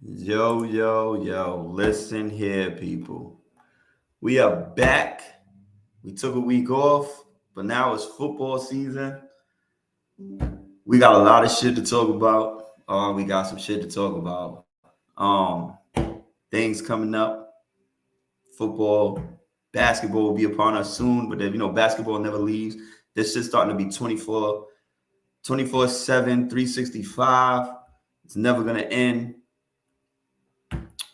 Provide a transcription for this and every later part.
Yo, yo, yo, listen here, people. We are back. We took a week off, but now it's football season. We got a lot of shit to talk about. We got some shit to talk about. Things coming up. Football, basketball will be upon us soon, but then, basketball never leaves. This shit's starting to be 24/7, 365. It's never going to end.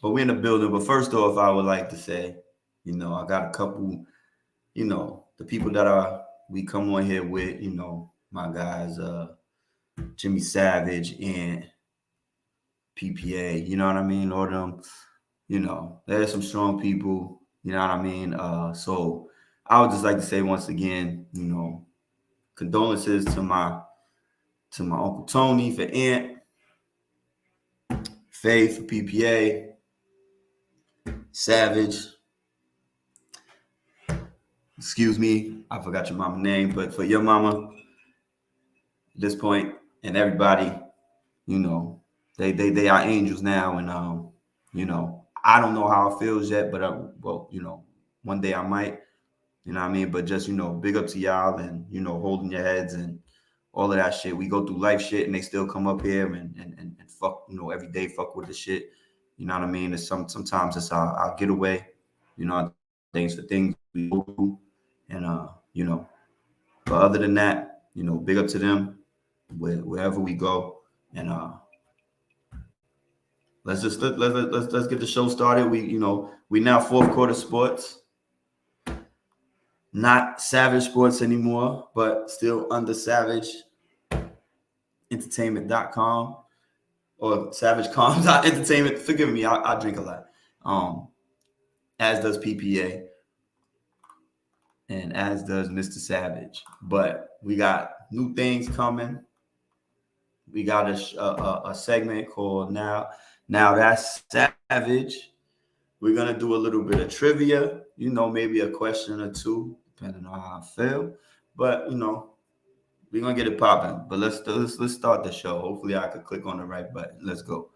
But we're in the building. But first off, I would like to say, I got a couple, the people that we come on here with, my guys, Jimmy Savage and PPA, you know what I mean? Or them, there's some strong people, you know what I mean? So I would just like to say once again, condolences to my Uncle Tony for Aunt, Faith for PPA, Savage. Excuse me, I forgot your mama's name, but for your mama, at this point, and everybody, they are angels now, and I don't know how it feels yet, but one day I might, you know what I mean. But just big up to y'all, and holding your heads and all of that shit. We go through life shit, and they still come up here and fuck, every day fuck with the shit. You know what I mean? It's sometimes it's our getaway, things for things we go through, and but other than that, big up to them wherever we go, and let's get the show started. We now fourth quarter sports, not Savage Sports anymore, but still under Savage Entertainment.com or SavageCom.entertainment. Forgive me, I drink a lot. As does PPA and as does Mr. Savage. But we got new things coming. We got a segment called Now That's Savage. We're gonna do a little bit of trivia, maybe a question or two, depending on how I feel. But we're gonna get it popping. But let's start the show. Hopefully I could click on the right button. Let's go.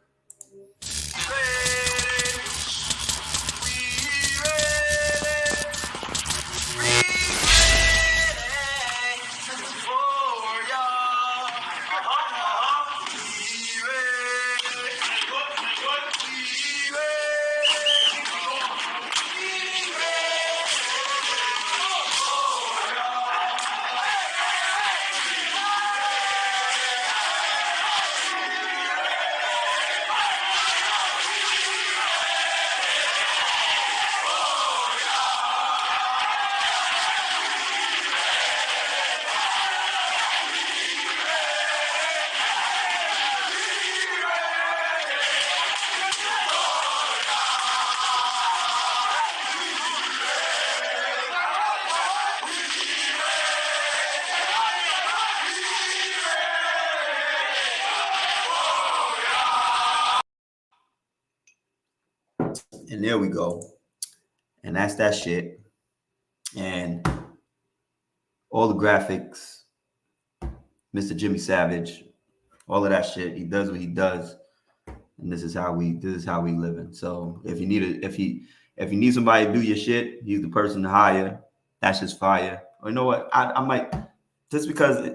And there we go. And that's that shit. And all the graphics, Mr. Jimmy Savage, all of that shit. He does what he does, and this is how we living. So if you need somebody to do your shit, he's the person to hire. That's just fire. Or you know what? I might just because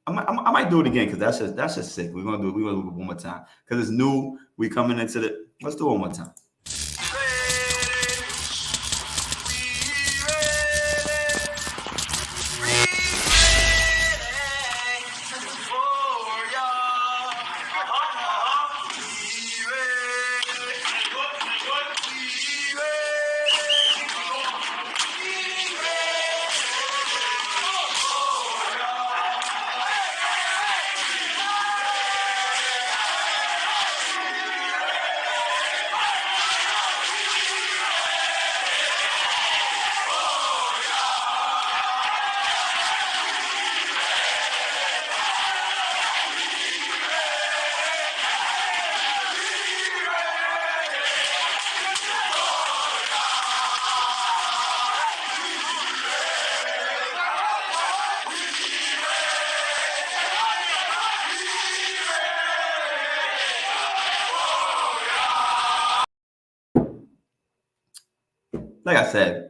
I might do it again because that's just sick. We're gonna do it one more time because it's new. We coming into the. Let's do it one more time. like I said,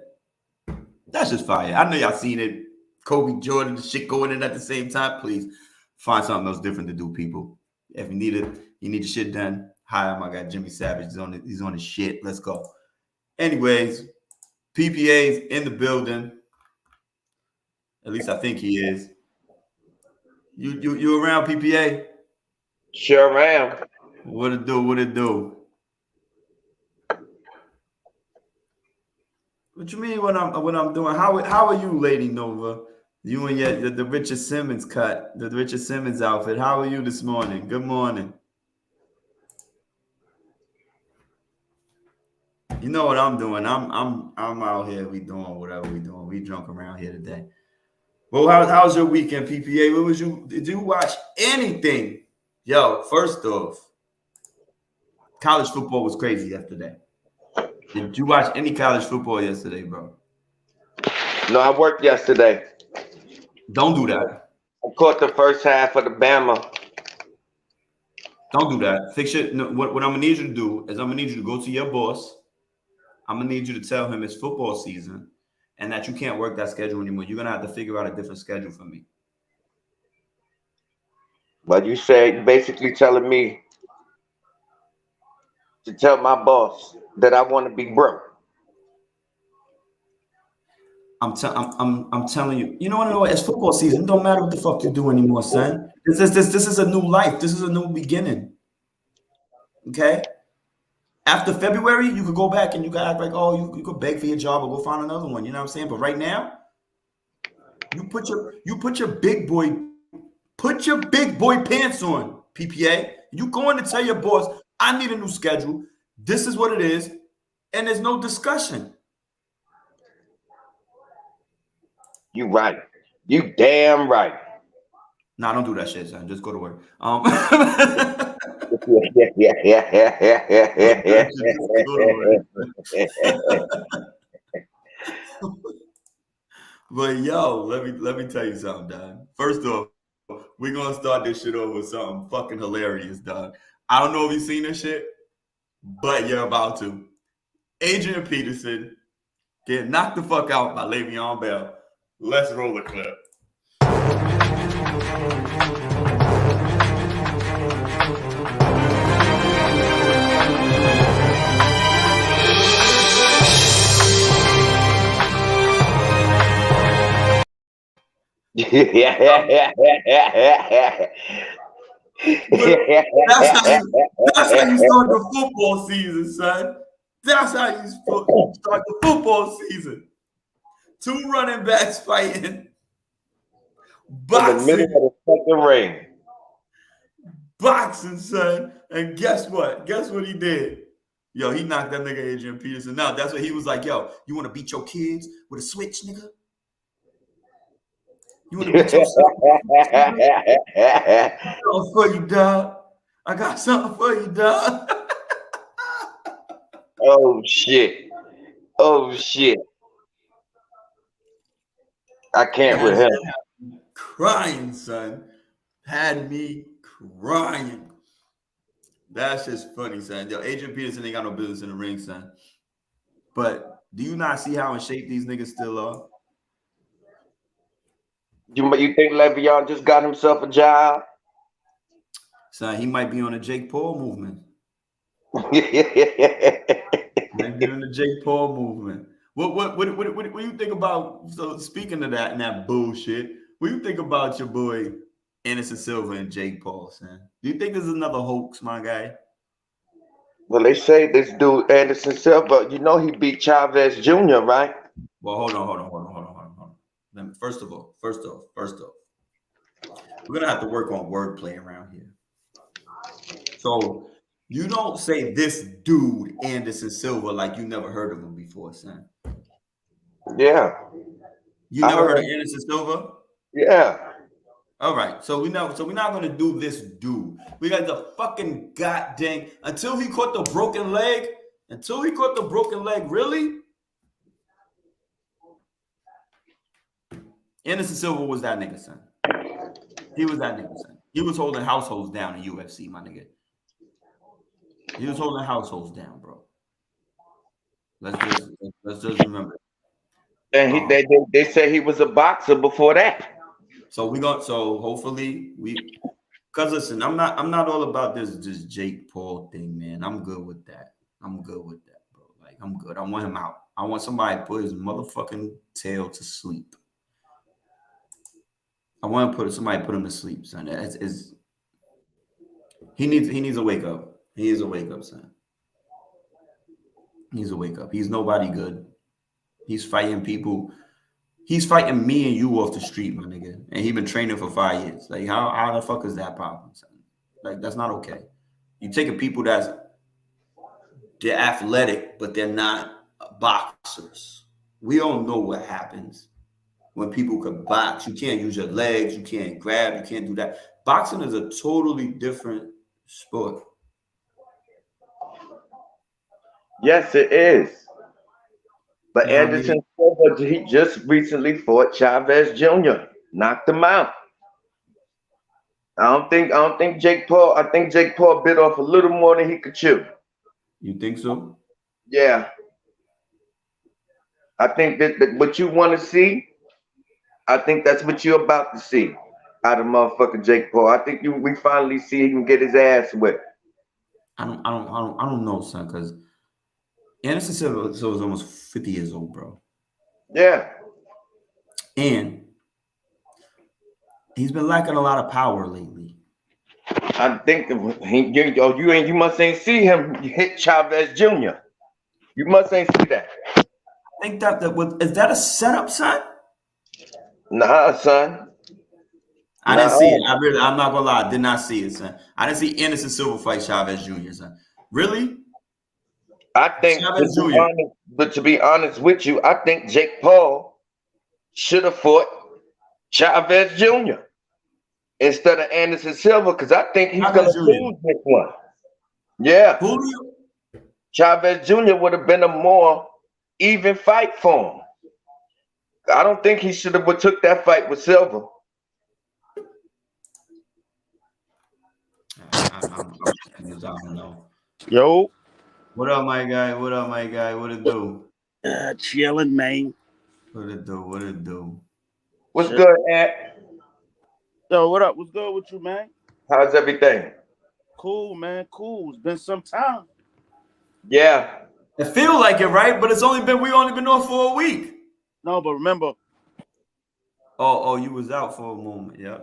that's just fire. I know y'all seen it. Kobe, Jordan, the shit going in at the same time. Please find something else different to do, people. If you need it, you need your shit done. Hi, my guy Jimmy Savage. He's on his shit. Let's go. Anyways, PPA's in the building. At least I think he is. You around, PPA? Sure am. What it do? What it do? What you mean what I'm doing? How are you, Lady Nova? You and the Richard Simmons cut, the Richard Simmons outfit. How are you this morning? Good morning. You know what I'm doing? I'm out here. We doing whatever we doing. We drunk around here today. Well, how's your weekend, PPA? What was you? Did you watch anything? Yo, first off, college football was crazy yesterday. Did you watch any college football yesterday, bro? No, I worked yesterday. Don't do that. I caught the first half of the Bama. Don't do that. Fix it. No, what I'm gonna need you to do is I'm gonna need you to go to your boss. I'm gonna need you to tell him it's football season and that you can't work that schedule anymore. You're gonna have to figure out a different schedule for me. But you said basically telling me to tell my boss that I want to be broke. I'm telling you. You know what? It's football season. It don't matter what the fuck you do anymore, son. This is a new life. This is a new beginning. Okay. After February, you could go back and you could act like, oh, you could beg for your job or go find another one. You know what I'm saying? But right now, you put your big boy pants on, PPA. You going to tell your boss, I need a new schedule. This is what it is, and there's no discussion. You right. You damn right. Nah, don't do that shit, son. Just go to work. But yo, let me tell you something, Don. First off, we're gonna start this shit over with something fucking hilarious, Don. I don't know if you've seen this shit, but you're about to. Adrian Peterson get knocked the fuck out by Le'Veon Bell. Let's roll the clip. That's how you start the football season, son. That's how you start the football season. Two running backs fighting. Boxing. In the middle of the fucking ring. Boxing, son. And guess what? Guess what he did? Yo, he knocked that nigga Adrian Peterson out. That's what he was like, yo, you want to beat your kids with a switch, nigga? You want to beat your son? I got something for you, dog. I got something for you, dog. Oh, shit. Oh, shit. I can't with him. Crying, son. Had me crying. That's just funny, son. Yo, Adrian Peterson ain't got no business in the ring, son. But do you not see how in shape these niggas still are? You think Le'Veon just got himself a job? Son, he might be on the Jake Paul movement. Might be on the Jake Paul movement. What do you think about? So speaking of that and that bullshit, what do you think about your boy Anderson Silva and Jake Paul, son? Do you think there's another hoax, my guy? Well, they say this dude Anderson Silva, you know he beat Chavez Jr., right? Well, hold on. First off, we're gonna have to work on wordplay around here. So you don't say this dude Anderson Silva like you never heard of him before, son. Yeah. You never heard of Anderson Silva? Yeah. All right. So we're not gonna do this dude. We got the fucking goddamn until he caught the broken leg. Really? Anderson Silva was that nigga, son. He was that nigga, son. He was holding households down in UFC, my nigga. He was holding households down, bro. Let's just remember. And they say he was a boxer before that. So hopefully because listen, I'm not all about this Jake Paul thing, man. I'm good with that. Bro. Like I'm good. I want him out. I want somebody to put his motherfucking tail to sleep. I want to somebody put him to sleep, son. He needs to wake up. He needs to wake up, son. He needs to wake up. He's nobody good. He's fighting people. He's fighting me and you off the street, my nigga. And he been training for 5 years. Like, how the fuck is that problem, son? Like, that's not okay. You taking people they're athletic, but they're not boxers. We all know what happens when people can box. You can't use your legs. You can't grab. You can't do that. Boxing is a totally different sport. Yes, it is. But You know what I Anderson Silva, he just recently fought Chavez Jr., knocked him out. I don't think Jake Paul. I think Jake Paul bit off a little more than he could chew. You think so? Yeah. I think that what you want to see, I think that's what you're about to see out of motherfucking Jake Paul. I think we finally see him get his ass whipped. I don't know, son, because Anderson Silva is almost 50 years old, bro. Yeah. And he's been lacking a lot of power lately. I think you must ain't see him hit Chavez Jr. You must ain't see that. I think is that a setup, son? Nah, son. I didn't see it. I'm not gonna lie, I did not see it, son. I didn't see Anderson Silva fight Chavez Jr., son. Really? I think, to be honest with you, I think Jake Paul should have fought Chavez Jr. instead of Anderson Silva, because I think he's going to lose this one. Yeah. Chavez Jr. would have been a more even fight for him. I don't think he should have took that fight with Silva. I don't know. Yo. What up, my guy? What it do? Chilling, man. What it do? What's good, Ant? Yo, what up? What's good with you, man? How's everything? Cool, man. Cool. It's been some time. Yeah. It feels like it, right? But we only been off for a week. No, but remember. Oh, you was out for a moment. Yeah.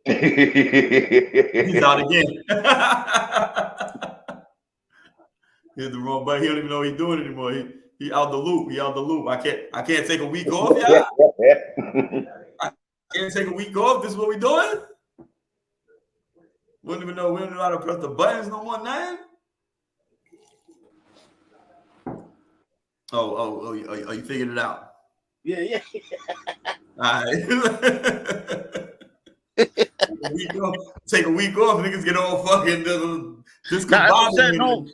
He's out again. Hit the wrong button. He don't even know what he's doing anymore. He out the loop. I can't take a week off, y'all. I can't take a week off. This is what we doing? We don't even know how to press the buttons no more, man. Oh, you figured it out. Yeah. All right. Take a week off, niggas get all fucking discombobulated. No,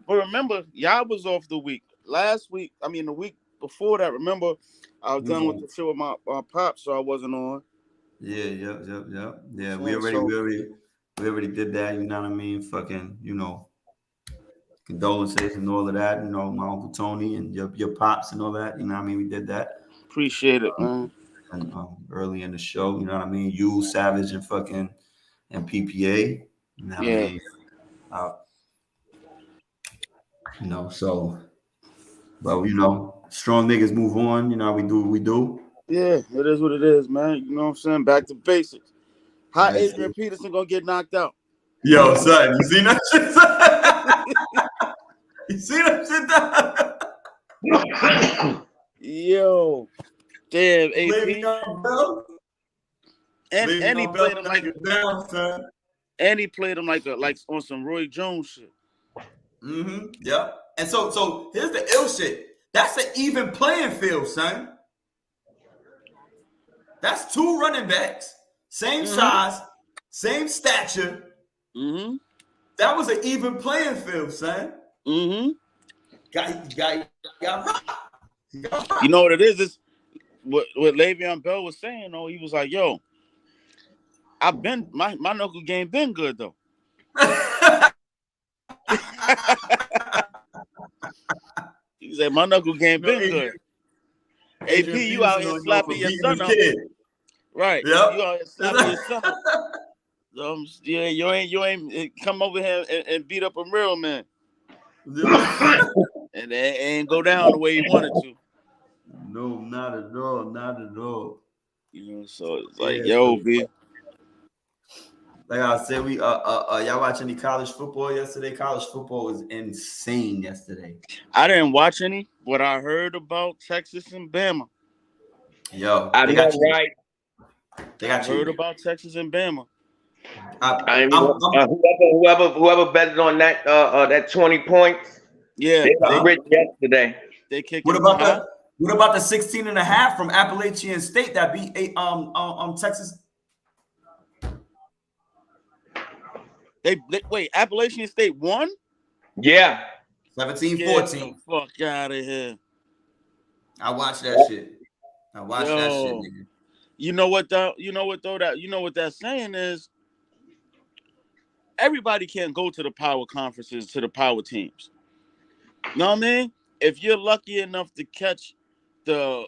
but remember, y'all was off the week. Last week, the week before that, remember, I was done with the show with my pops, so I wasn't on. Yeah. Yeah, we already did that, you know what I mean? Fucking, condolences and all of that, my Uncle Tony and your pops and all that, you know what I mean? We did that. Appreciate it, man. And early in the show, you know what I mean? You, Savage, and PPA. You know what I mean? So, but strong niggas move on. You know how we do what we do. Yeah, it is what it is, man. You know what I'm saying? Back to basics. How Adrian Peterson gonna get knocked out? Yo, son, you seen that shit? You see that shit? Yo. Damn, AP. And he played him like like on some Roy Jones shit. Mm-hmm. Yeah. And so here's the ill shit. That's an even playing field, son. That's two running backs, same size, same stature. Mm-hmm. That was an even playing field, son. Mm-hmm. Got You know what it is? It's what Le'Veon Bell was saying, though. He was like, yo, my knuckle game been good, though. He said my knuckle game been good. AP, you out here slapping your son up. Right. Yep. You out here slapping your son up. Yeah, you ain't come over here and beat up a real man. And it ain't go down the way he wanted to. No, not at all. Not at all. You know, so it's like, yo, B. Like I said, we y'all watch any college football yesterday? College football was insane yesterday. I didn't watch any, but I heard about Texas and Bama. Yo, I know, right? They got you. Heard about Texas and Bama. Whoever betted on that that 20 points, yeah, they got rich yesterday. They kicked. What about the 16.5 from Appalachian State that beat Texas? They wait, Appalachian State won? Yeah. 17-14. Fuck out of here. I watched that shit. That shit, nigga. You know what though? What that's saying is everybody can't go to the power conferences, to the power teams. You know what I mean? If you're lucky enough to catch the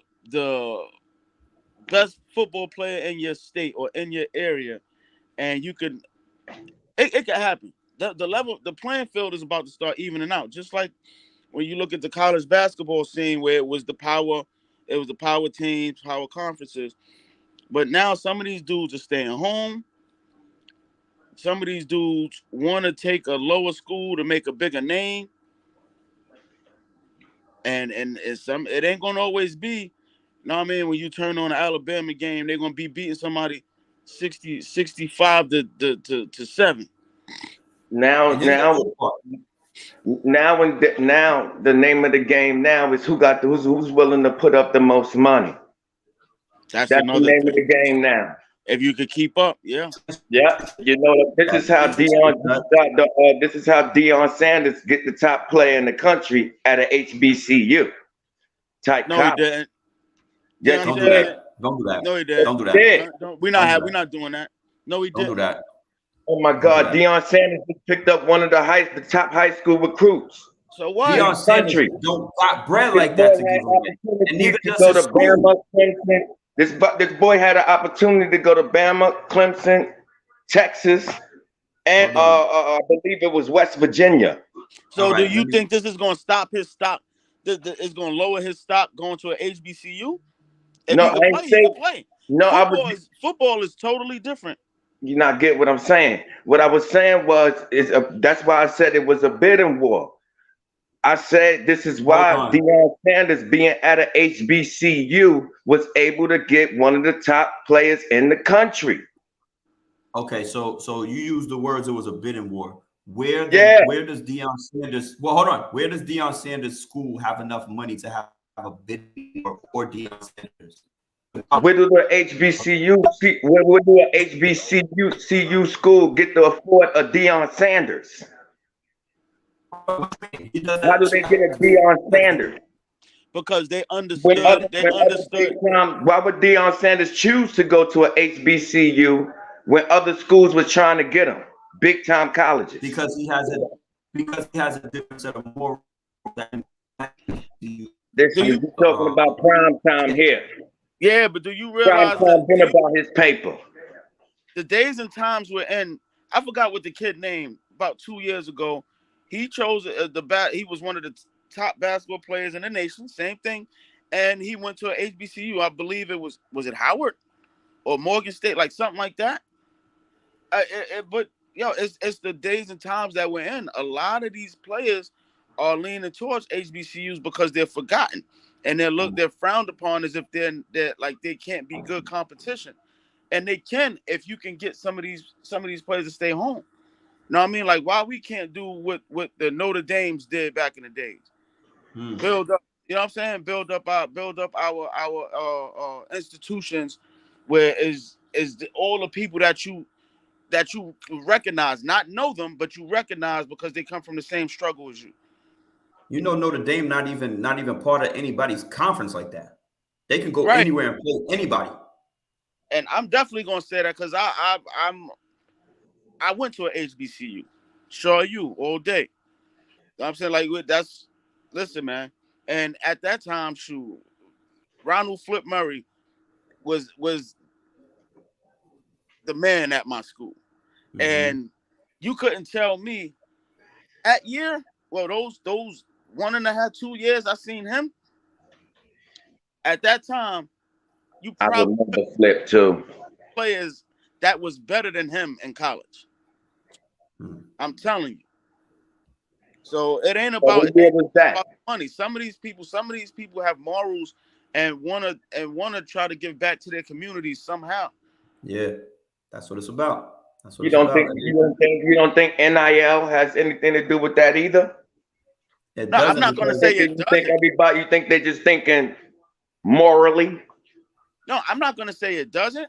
best football player in your state or in your area, and you could, it could happen. The playing field is about to start evening out. Just like when you look at the college basketball scene, where it was the power teams, power conferences. But now some of these dudes are staying home. Some of these dudes want to take a lower school to make a bigger name. And it ain't gonna always be, you know what I mean, when you turn on an Alabama game, they're gonna be beating somebody 65 to 7. Now the name of the game now is who's willing to put up the most money. That's the name of the game now. If you could keep up, yeah. Yeah, you know, this is how Deion Sanders get the top player in the country at an HBCU type. No, he didn't. Yeah, don't do that. Don't do that. No, he didn't. Don't do that. We're not doing that. No, he didn't. Don't do that. Oh my God, Deion Sanders just picked up one of the top high school recruits. So what? Deion Sanders don't got bread like that to give away. And neither does his school. This boy had an opportunity to go to Bama, Clemson, Texas, and I believe it was West Virginia. So do you think this is going to stop his stock? It's going to lower his stock going to an HBCU? If no, he can play. No, football is totally different. You not get what I'm saying. What I was saying that's why I said it was a bidding war. I said this is why Deion Sanders being at an HBCU was able to get one of the top players in the country. Okay, so you used the words it was a bidding war. Where does Deion Sanders? Well, hold on. Where does Deion Sanders' school have enough money to have a bidding war for Deion Sanders? Where do the HBCU school get to afford a Deion Sanders? How do they get a Deion Sanders? Because they understood. Why would Deion Sanders choose to go to an HBCU when other schools were trying to get him? Big time colleges. Because he has a different set of morals. You're talking about prime time here. Yeah, but do you realize about his paper? The days and times we're in, I forgot what the kid named about 2 years ago. He chose he was one of the top basketball players in the nation, same thing. And he went to an HBCU. I believe it was it Howard or Morgan State, like something like that. But it's the days and times that we're in. A lot of these players are leaning towards HBCUs because they're forgotten. And they're frowned upon as if they're like they can't be good competition, and they can if you can get some of these players to stay home. You know what I mean? Like why we can't do what the Notre Dames did back in the days? Build up, you know what I'm saying? Build up our institutions, where is all the people that you recognize, not know them, but you recognize because they come from the same struggle as you. You know, Notre Dame not even part of anybody's conference like that. They can go anywhere and play anybody. And I'm definitely gonna say that because I went to an HBCU, sure you all day. You know what I'm saying, like listen, man, And at that time, shoot, Ronald Flip Murray was the man at my school. Mm-hmm. And you couldn't tell me that year, well, those 1.5, 2 years I seen him, at that time, you I probably remember Flip too. Players that was better than him in college. I'm telling you. So it ain't about, about money. Some of these people have morals and wanna try to give back to their communities somehow. Yeah, that's what it's about. That's what You don't think NIL has anything to do with that either? It no, doesn't. I'm not gonna say it doesn't. You think they're just thinking morally? No, I'm not gonna say it doesn't.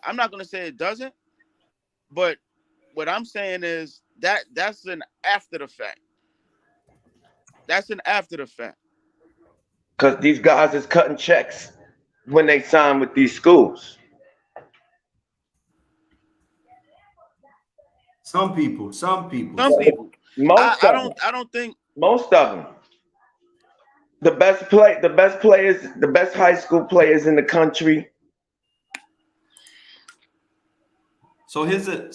I'm not gonna say it doesn't. But what I'm saying is that's an after the fact. That's an after the fact. Because these guys is cutting checks when they sign with these schools. Some people. Most I don't think most of them. The best players, the best high school players in the country. So here's an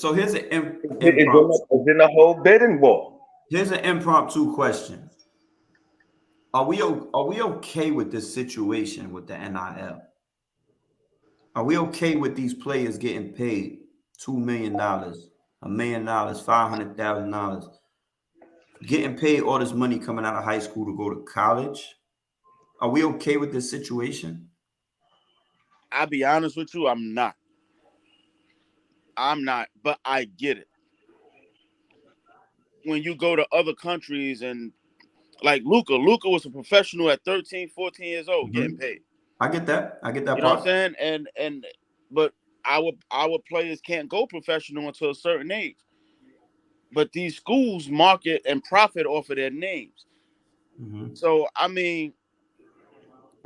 impromptu. It's in a whole bidding war. Here's an impromptu question. Are we okay with this situation with the NIL? Are we okay with these players getting paid $2 million, $1 million, $500,000, getting paid all this money coming out of high school to go to college? Are we okay with this situation? I'll be honest with you, I'm not, but I get it. When you go to other countries and like Luka was a professional at 13, 14 years old, getting paid. I get that. You know what I'm saying? But our players can't go professional until a certain age. But these schools market and profit off of their names. Mm-hmm. So I mean,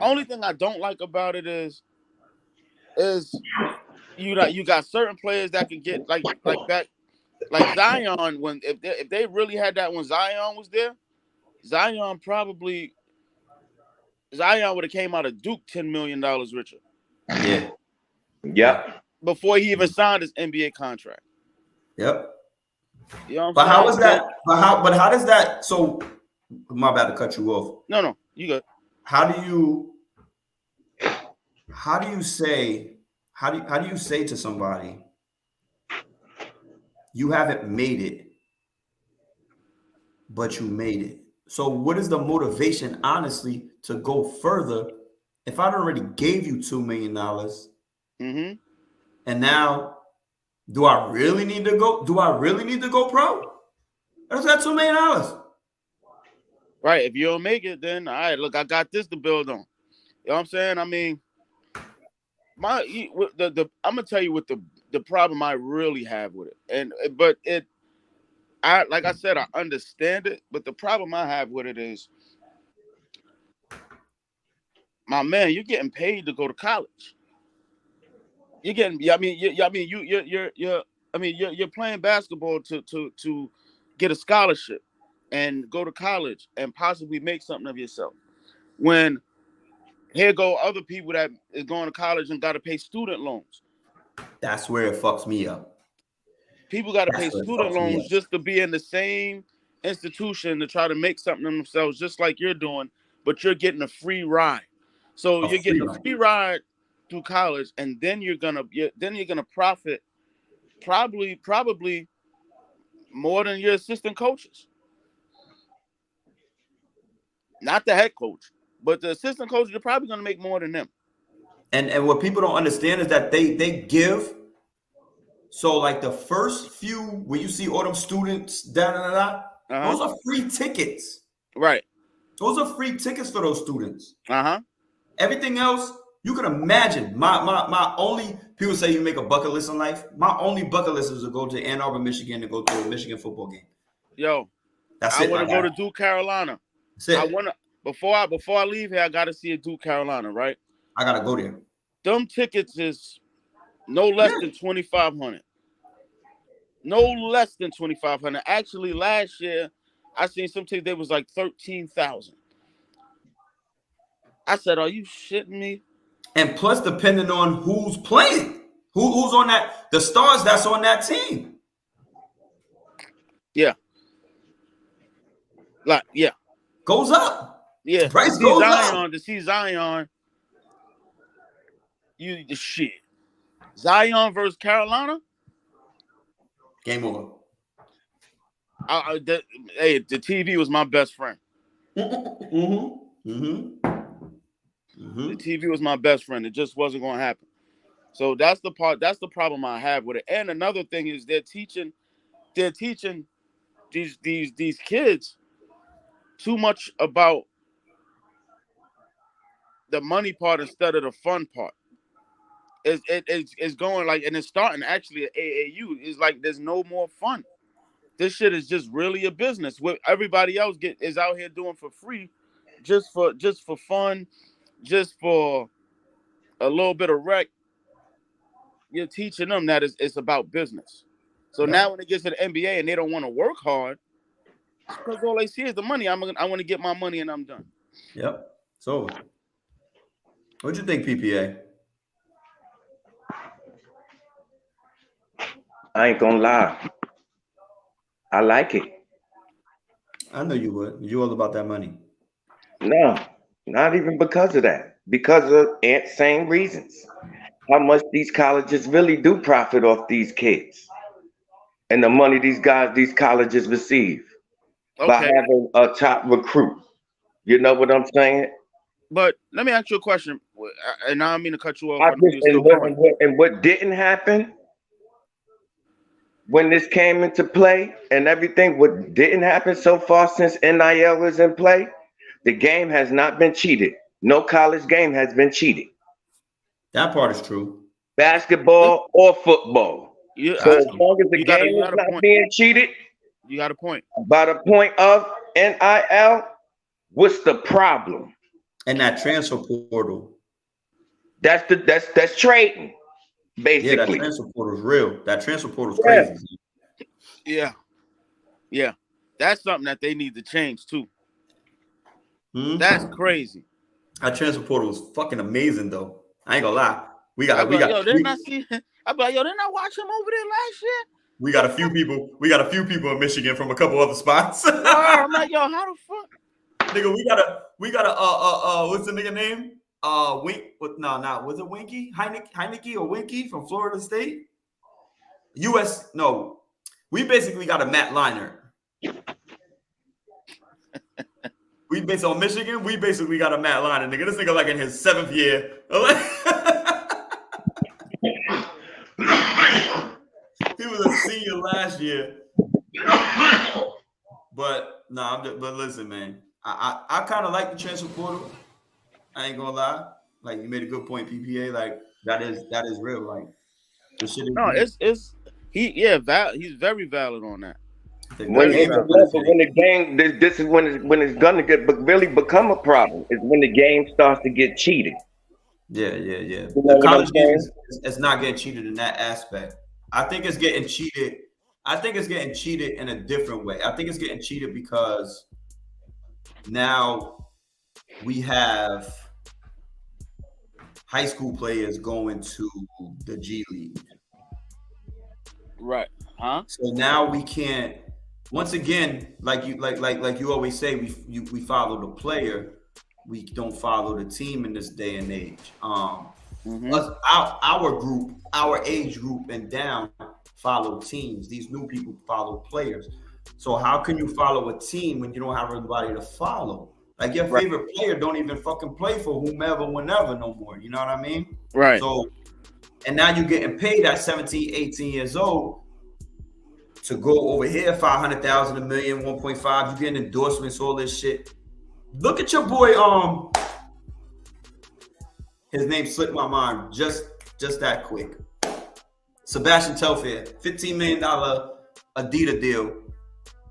only thing I don't like about it is you got certain players that can get like Zion when if they really had that when Zion was there, Zion would have came out of Duke $10 million richer. Yeah. Yep. Before he even signed his NBA contract. Yep. You know what I'm but saying? How is that? But how does that? So, my bad to cut you off. No, you good. How do you say to somebody, you haven't made it, but you made it? So what is the motivation, honestly, to go further if I already gave you $2 million? Mm-hmm. And now, do I really need to go? Do I really need to go pro? That's that $2 million. Right. If you don't make it, then all right, look, I got this to build on. You know what I'm saying? I mean, I'm gonna tell you what the problem I really have with it. Like I said, I understand it, but the problem I have with it is, my man, you're getting paid to go to college. You're playing basketball to get a scholarship and go to college and possibly make something of yourself. When here go other people that is going to college and got to pay student loans. That's where it fucks me up. People got to pay student loans just to be in the same institution to try to make something of themselves, just like you're doing, but you're getting a free ride. So you're getting a free ride through college, and then you're gonna profit probably more than your assistant coaches. Not the head coach, but the assistant coach, you're probably gonna make more than them. And what people don't understand is that they give. So like the first few, when you see all them students, those are free tickets. Right. Those are free tickets for those students. Everything else, you can imagine. My only, people say you make a bucket list in life. My only bucket list is to go to Ann Arbor, Michigan, to go to a Michigan football game. Yo, I want to go to Duke, Carolina. I want to before I leave here, I got to see a Duke, Carolina. Right. I gotta go there. Them tickets is no less than $2,500. No less than $2,500. Actually, last year I seen some tickets. They was like $13,000. I said, "Are you shitting me?" And plus, depending on who's playing, who's on that, the stars that's on that team. Yeah. Like, yeah. Goes up. Yeah. Price goes Zion, up. to see Zion, you the shit. Zion versus Carolina. Game over. The TV was my best friend. The TV was my best friend. It just wasn't going to happen. So that's the part. That's the problem I have with it. And another thing is they're teaching these kids too much about the money part instead of the fun part. It's going like, and it's starting actually at AAU. It's like there's no more fun. This shit is just really a business. What everybody else is out here doing for free, just for fun, just for a little bit of rec. You're teaching them that it's about business. So now when it gets to the NBA and they don't want to work hard, because all they see is the money. I want to get my money and I'm done. Yep. So, what'd you think, PPA? I ain't gonna lie. I like it. I know you would. You all about that money. No, not even because of that. Because of same reasons. How much these colleges really do profit off these kids and the money these colleges receive by having a top recruit. You know what I'm saying? But let me ask you a question, and I don't mean to cut you off. And what didn't happen when this came into play and everything, what didn't happen so far since NIL is in play, the game has not been cheated. No college game has been cheated. That part is true. Basketball or football. Yeah, so as long as the game is not being cheated, you got a point. By the point of NIL, what's the problem? And that transfer portal. That's trading, basically. Yeah, that transfer portal is real. That transfer portal is crazy. Yeah. That's something that they need to change too. That's crazy. That transfer portal is fucking amazing, though. I ain't gonna lie. I'm like, yo, didn't I watch him over there last year? We got a few people. We got a few people in Michigan from a couple other spots. I'm like, yo, how the fuck? Nigga, we got a what's the nigga name? Was it Winky? Heineke or Winky from Florida State? No. We basically got a Matt Leinart. We based on Michigan, we basically got a Matt Leinart. Nigga, this nigga like in his 7th year. He was a senior last year. But but listen, man. I kind of like the transfer portal. I ain't gonna lie. Like, you made a good point, PPA. Like, that is real. Like, the shit is he's very valid on that. When it's gonna really become a problem is when the game starts to get cheated. Yeah. The college game is not getting cheated in that aspect. I think it's getting cheated. I think it's getting cheated in a different way. I think it's getting cheated because now we have high school players going to the G League. Right. Huh? So now we can't. Once again, like you always say, we follow the player. We don't follow the team in this day and age. Our group, our age group and down follow teams. These new people follow players. So how can you follow a team when you don't have anybody to follow? Like, your favorite player don't even fucking play for whomever, whenever no more. You know what I mean? Right. So, and now you're getting paid at 17, 18 years old to go over here, 500,000, $1 million, 1.5. You getting endorsements, all this shit. Look at your boy. His name slipped my mind just that quick. Sebastian Telfair, $15 million Adidas deal.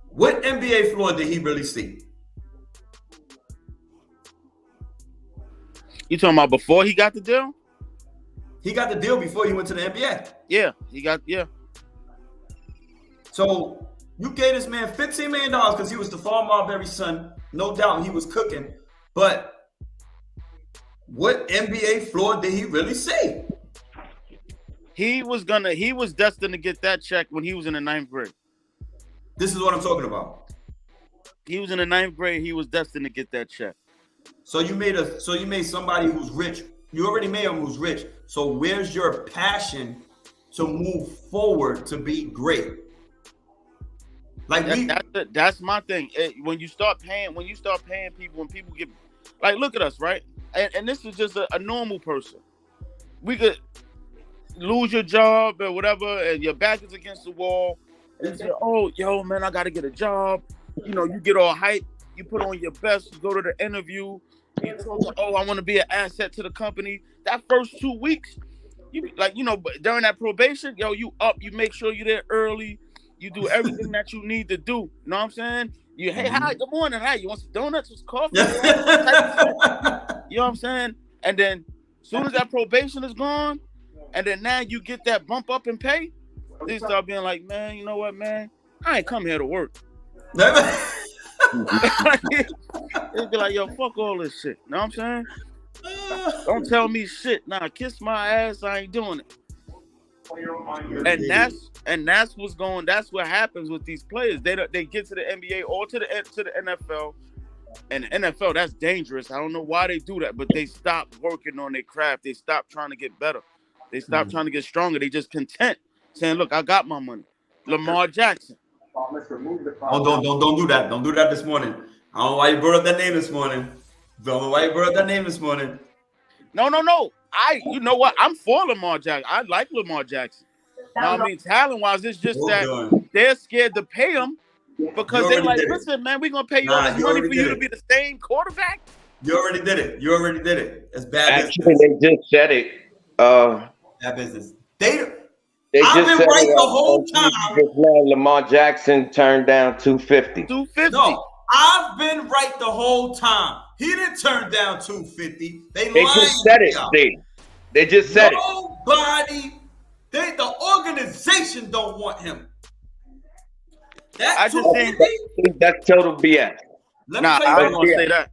What NBA floor did he really see? You talking about before he got the deal? He got the deal before he went to the NBA. Yeah. So you gave this man $15 million because he was the Stephon Marbury's son. No doubt he was cooking. But what NBA floor did he really say? He was destined to get that check when he was in the 9th grade. This is what I'm talking about. He was in the 9th grade. He was destined to get that check. So you made somebody who's rich. You already made him who's rich. So where's your passion to move forward to be great? Like that's my thing. When you start paying people, when people get like, look at us, right? And this is just a normal person. We could lose your job or whatever, and your back is against the wall, and say, "Oh, yo, man, I got to get a job." You know, you get all hype, you put on your best, you go to the interview, you talk, "Oh, I want to be an asset to the company." That first 2 weeks, you like, you know, but during that probation, yo, you make sure you're there early, you do everything that you need to do. You know what I'm saying? You, hey, hi, good morning, hi, you want some donuts, some coffee? You know what I'm saying? And then as soon as that probation is gone, and then now you get that bump up in pay, they start being like, "Man, you know what, man? I ain't come here to work." They be like, "Yo, fuck all this shit." You know what I'm saying? Don't tell me shit. Nah, kiss my ass. I ain't doing it. And that's what happens with these players. They get to the NBA or to the NFL. And the NFL, that's dangerous. I don't know why they do that, but they stop working on their craft. They stop trying to get better. They stop trying to get stronger. They just content saying, "Look, I got my money." Lamar Jackson. Oh, don't do that. Don't do that this morning. I don't know why you brought up that name this morning. No. You know what? I'm for Lamar Jackson. I like Lamar Jackson. Now, I mean, talent-wise, it's just that they're scared to pay him because they're like, "Listen, man, we're going to pay you all this money for you to be the same quarterback." You already did it. It's bad business. Actually, they just said it. Bad business. I've been right the whole time. Lamar Jackson turned down 250. 250. No, I've been right the whole time. He didn't turn down 250. They just said it, Steve. They just said it. The organization don't want him. I just think that's total BS. I don't want to say that.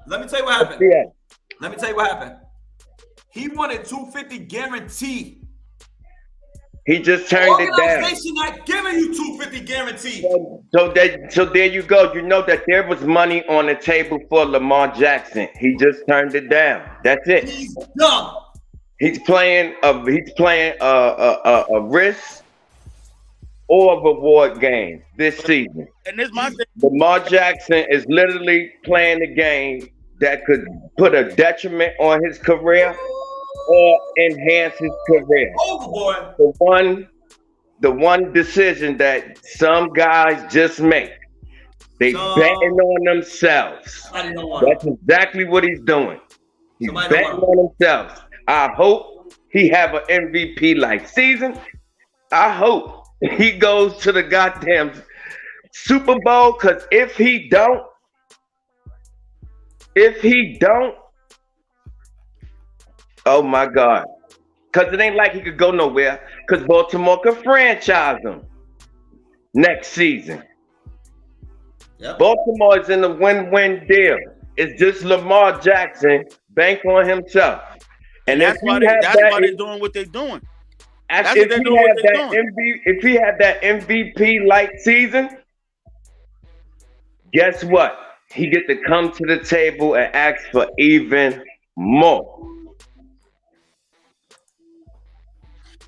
Let me tell you what happened. He wanted 250 guaranteed. He just turned it down. Organization not giving you 250 guaranteed. So there you go. You know that there was money on the table for Lamar Jackson. He just turned it down. That's it. He's dumb. He's playing a risk or a reward game this season. And this my thing. Lamar Jackson is literally playing a game that could put a detriment on his career or enhance his career. Oh boy. The one decision that some guys just make. They betting on themselves. That's exactly what he's doing. He's betting on himself. I hope he have an MVP-like season. I hope he goes to the goddamn Super Bowl, because if he don't, oh my God. Because it ain't like he could go nowhere, because Baltimore could franchise him next season. Yep. Baltimore is in a win-win deal. It's just Lamar Jackson bank on himself. And that's why they're doing what they're doing. If he had that MVP-like season, guess what? He get to come to the table and ask for even more.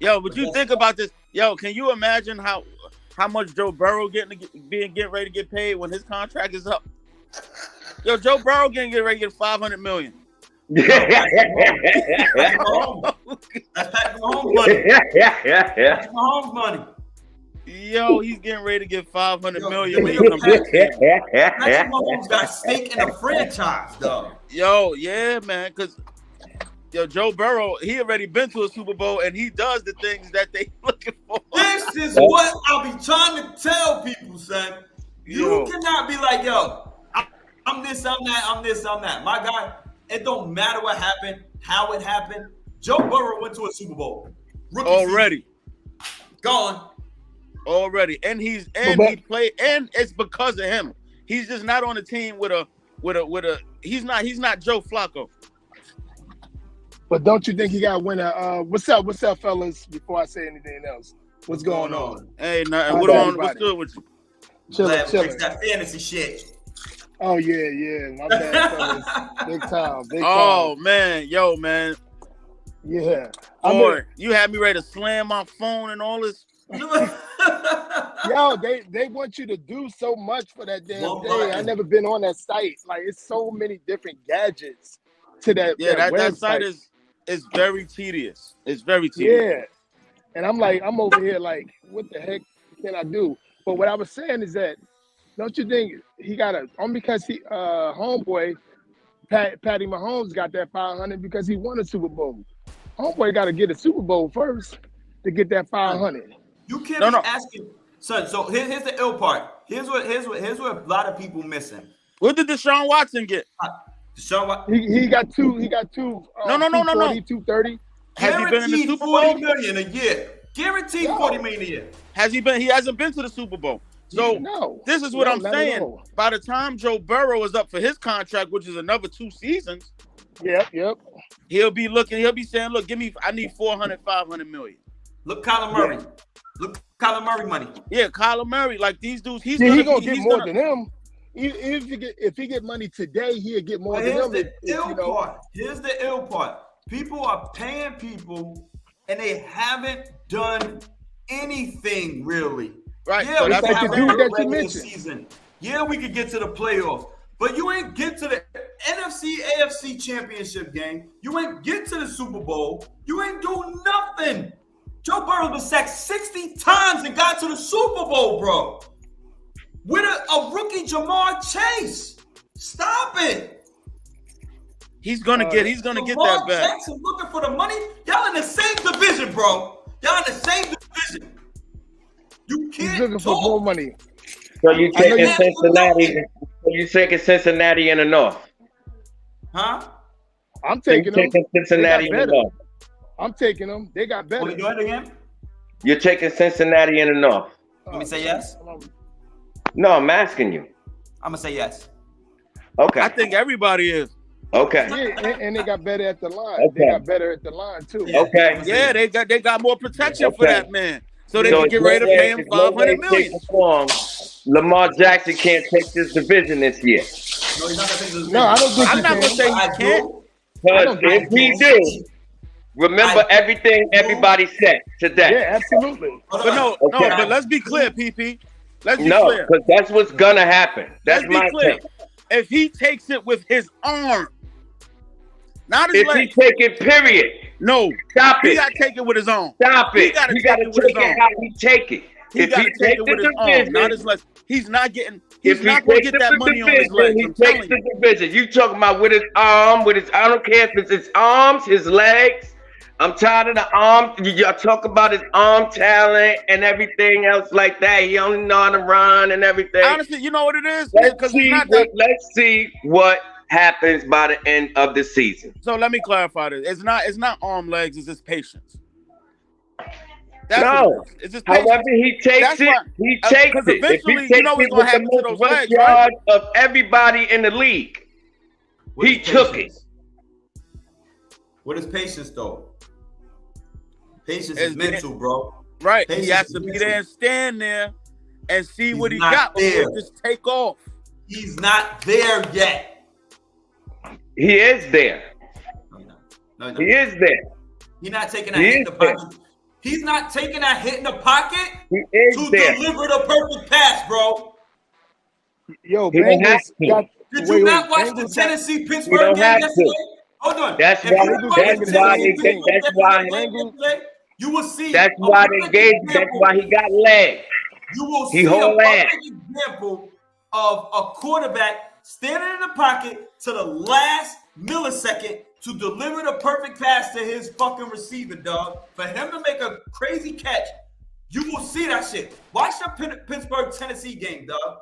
Yo, but you think about this. Yo, can you imagine how much Joe Burrow getting ready to get paid when his contract is up? Yo, Joe Burrow getting ready to get $500 million. That's Patrick Mahomes money. Patrick Mahomes money. Yo, he's getting ready to get $500 million. Patrick Mahomes got stake in the franchise, though. Yo, yeah, man, because Joe Burrow, he already been to a Super Bowl, and he does the things that they looking for. This is what I'll be trying to tell people, son. You cannot be like, yo, I'm this, I'm that, I'm this, I'm that. My guy, it don't matter what happened, how it happened. Joe Burrow went to a Super Bowl. Already. Gone. Already. And he played, and it's because of him. He's just not on the team with a he's not Joe Flacco. But don't you think he got to win a? What's up, fellas? Before I say anything else, what's going on? Hey, nothing. What's good with you? Chilling. That fantasy shit. Oh yeah. My bad, fellas. Big time. Oh man, yo man. Yeah. Boy, you had me ready to slam my phone and all this. Yo, they want you to do so much for that damn thing. I never been on that site. Like, it's so many different gadgets to that. Yeah, that site is very tedious. It's very tedious. Yeah, and I'm over here like, what the heck can I do? But what I was saying is that, don't you think he got only because he homeboy Patty Mahomes got that 500 because he won a Super Bowl. Homeboy got to get a Super Bowl first to get that 500. You can't be asking, son. So here's the ill part. Here's what a lot of people missing. What did Deshaun Watson get? Deshaun Watson. He got two. He got two. No. 230. Has he been in the Super Bowl? $40 million a year. Guaranteed $40 million a year. Has he been? He hasn't been to the Super Bowl. So this is what I'm saying. By the time Joe Burrow is up for his contract, which is another 2 seasons. Yep. He'll be saying, look, I need 400, 500 million. Look, Kyler Murray. Yeah. Look, Kyler Murray money. Yeah, Kyler Murray. Like these dudes, he's gonna get more than him. If he get money today, he'll get more than him. Here's the ill part. People are paying people, and they haven't done anything really. Right. Yeah, so that's like the dude that you mentioned. Season. Yeah, we could get to the playoffs, but you ain't get to the NFC, AFC championship game. You ain't get to the Super Bowl. You ain't do nothing. Joe Burrow was sacked 60 times and got to the Super Bowl, bro. With a rookie Jamar Chase. Stop it. He's gonna get that back. Jackson looking for the money. Y'all in the same division, bro. Y'all in the same division. You can't. He's looking for more money. So you taking Cincinnati? So you taking Cincinnati in the North? Huh? I'm taking them. Cincinnati in the North. I'm taking them. They got better. Want to do it again? You're taking Cincinnati in the North. Let me say yes. No, I'm asking you. I'm gonna say yes. Okay. I think everybody is. Okay. Yeah, and they got better at the line. Okay. They got better at the line too. Yeah. Okay. Yeah, they got more protection for that man, so they can get ready to pay him $500 million. Lamar Jackson can't take this division this year. No, he's not gonna take this division. No, I don't think I'm not gonna say he can't. Because if he do, remember everything everybody said today. Yeah, absolutely. But but let's be clear, PP. Let's be clear. Because that's what's gonna happen. That's my thing. If he takes it with his arm, not his if leg. he take it, period. No, stop it. He got to take it with his arm. Stop it. He got to take it how he take it. He got to take it with his arm, not his leg. He's not getting. He's not going to get that money on his legs. He takes the division. You talking about with his arm, I don't care if it's his arms, his legs. I'm tired of the arm. Y'all talk about his arm talent and everything else like that. He only know how to run and everything. Honestly, you know what it is? Let's see what happens by the end of the season. So let me clarify this. It's not arm legs, it's just patience. It's just patience. However he takes it. If he takes it with the most rush yards of everybody in the league, he took it. What is patience though? Patience is mental, bro. Right. He has to be there and stand there and see what he got before just take off. He's not there yet. He is there. No. He is there. He's not taking that hit in the pocket. He's not taking that hit in the pocket to deliver the perfect pass, bro. Yo, Bengals got. Did you not watch the Tennessee-Pittsburgh game yesterday? Hold on. That's why you will see. That's why they gave. That's why he got legs. You will see a perfect example of a quarterback standing in the pocket to the last millisecond to deliver the perfect pass to his fucking receiver, dog. For him to make a crazy catch, you will see that shit. Watch the Pittsburgh-Tennessee game, dog.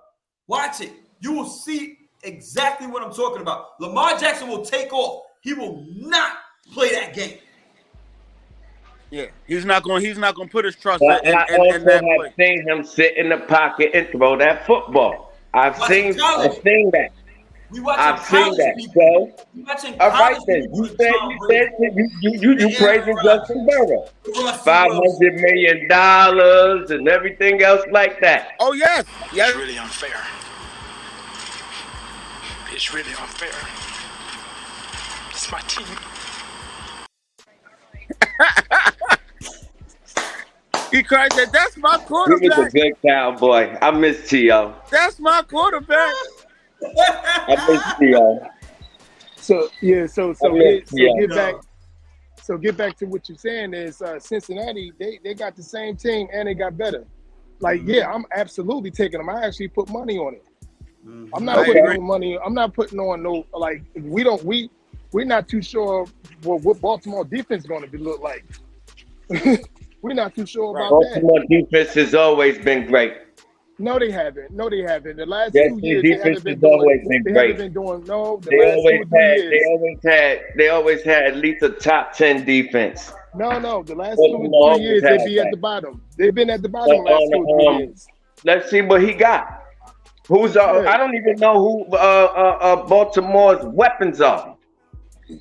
Watch it. You will see exactly what I'm talking about. Lamar Jackson will take off. He will not play that game. Yeah, he's not going to put his trust in that play. I've seen him sit in the pocket and throw that football. I've seen that. We watching I've seen college that. people. So, We watching all right college then. people You with said Tom Brady, you praising Justin Bieber. Russell $500 Wilson. million and everything else like that. Oh yes, yes. It's really unfair. It's really unfair. It's my team. He cried that. That's my He was a quarterback. good cowboy. I miss T.O. That's my quarterback. I miss T.O. So yeah, so Yeah. get back to what you're saying is Cincinnati, they got the same team and they got better. Like, yeah, I'm absolutely taking them. I actually put money on it. I'm not putting no money. I'm not putting on no, like, we're not too sure what Baltimore defense is going to look like. We're not too sure about Baltimore defense has always been great. No, they haven't. The last Yes, 2 their years, they defense haven't been has doing. always been They great. haven't been doing. No, the They last 2 always or 3 had. years. They always had at least a top 10 defense. No, the last 2 Baltimore or 3 always years, had they be that. at the bottom. They've been at the bottom the last 2 or 3 years. Let's see what he got. Who's I don't even know who Baltimore's weapons are.